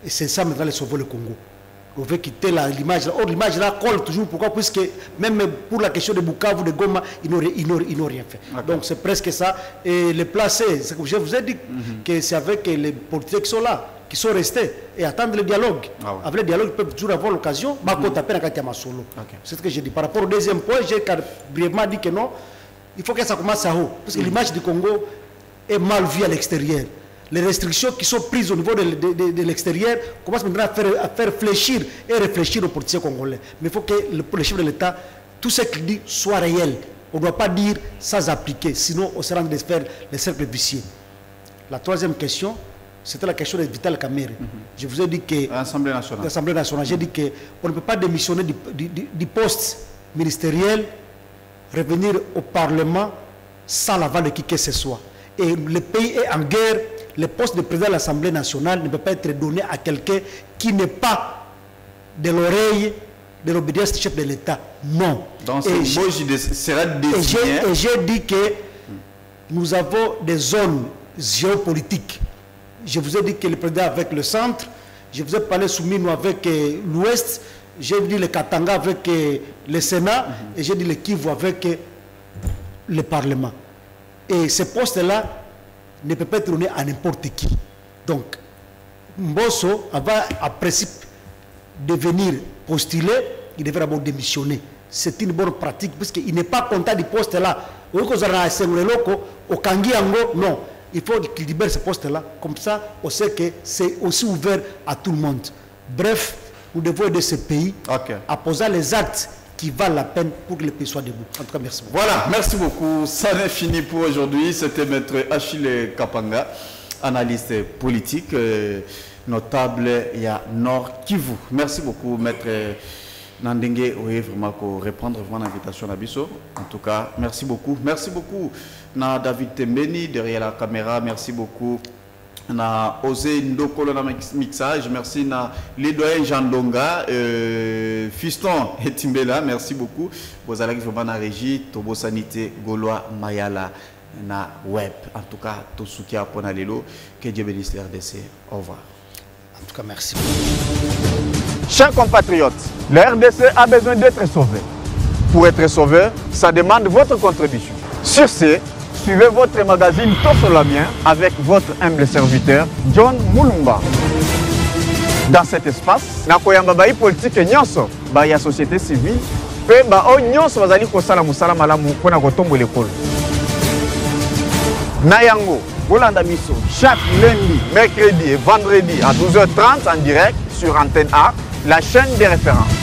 Et c'est ça maintenant le Sauver le Congo. On veut quitter l'image. Or, l'image là colle toujours. Pourquoi? Puisque même pour la question de Bukavu, de Goma, ils n'ont rien fait. Donc c'est presque ça. Et le plan C, je vous ai dit que c'est avec les politiques qui sont là, qui sont restés et attendre le dialogue. Avec le dialogue, ils peuvent toujours avoir l'occasion. C'est ce que j'ai dit. Par rapport au deuxième point, j'ai brièvement dit que non, il faut que ça commence à haut. Parce que l'image du Congo est mal vue à l'extérieur. Les restrictions qui sont prises au niveau de l'extérieur commencent maintenant à faire fléchir et réfléchir aux politiciens congolais. Mais il faut que le chef de l'État, tout ce qu'il dit soit réel. On ne doit pas dire sans appliquer, sinon on sera en train de faire les cercles vicieux. La troisième question, c'était la question de Vital Kamerhe. Je vous ai dit que l'Assemblée nationale, j'ai dit qu'on ne peut pas démissionner du poste ministériel, revenir au Parlement sans l'aval de qui que ce soit. Et le pays est en guerre. Le poste de président de l'Assemblée nationale ne peut pas être donné à quelqu'un qui n'est pas de l'oreille de l'obédience du chef de l'État. Non. Donc sera désigné. Et j'ai dit que nous avons des zones géopolitiques. Je vous ai dit que le président avec le centre, je vous ai parlé Soumino avec l'Ouest, j'ai dit le Katanga avec le Sénat, et j'ai dit le Kivu avec le Parlement. Et ce poste-là ne peut pas être donné à n'importe qui. Donc, Mbosso, avant, en principe, de venir postuler, il devrait d'abord démissionner. C'est une bonne pratique, puisqu'il n'est pas content du poste-là. Non, il faut qu'il libère ce poste-là. Comme ça, on sait que c'est aussi ouvert à tout le monde. Bref, nous devons aider ce pays à poser les actes qui valent la peine pour que le pays soit debout. En tout cas, merci beaucoup. Voilà, merci beaucoup. Ça n'est fini pour aujourd'hui. C'était Maître Achille Kapanga, analyste politique, notable il y a Nord Kivu. Merci beaucoup, Maître Nandenge. Oui, vraiment, pour répondre vraiment à l'invitation à Bisso. En tout cas, merci beaucoup. Merci beaucoup, David Tembeni, derrière la caméra. Merci beaucoup. Na osé ndokolo na mixage, merci na les doyens Jean Longa, Fiston et Timbela, merci beaucoup. Vous allez vraiment na régie, Tobo Sanité, Gaulois Mayala na web. En tout cas, tout ce qui a pour Lelo, que Dieu bénisse la RDC. Au revoir. En tout cas, merci. Chers compatriotes, la RDC a besoin d'être sauvée. Pour être sauvé, ça demande votre contribution. Sur ce, suivez votre magazine Tosolamien avec votre humble serviteur John Mulumba. Dans cet espace, nakoyamba bai politique nyonso, bai ya société civile, pe ba o nyonso bazali kosala musala malamu pona kotombo l'école. Nayango, Bolanda Miso, chaque lundi, mercredi et vendredi à 12h30 en direct sur Antenne A, la chaîne des références.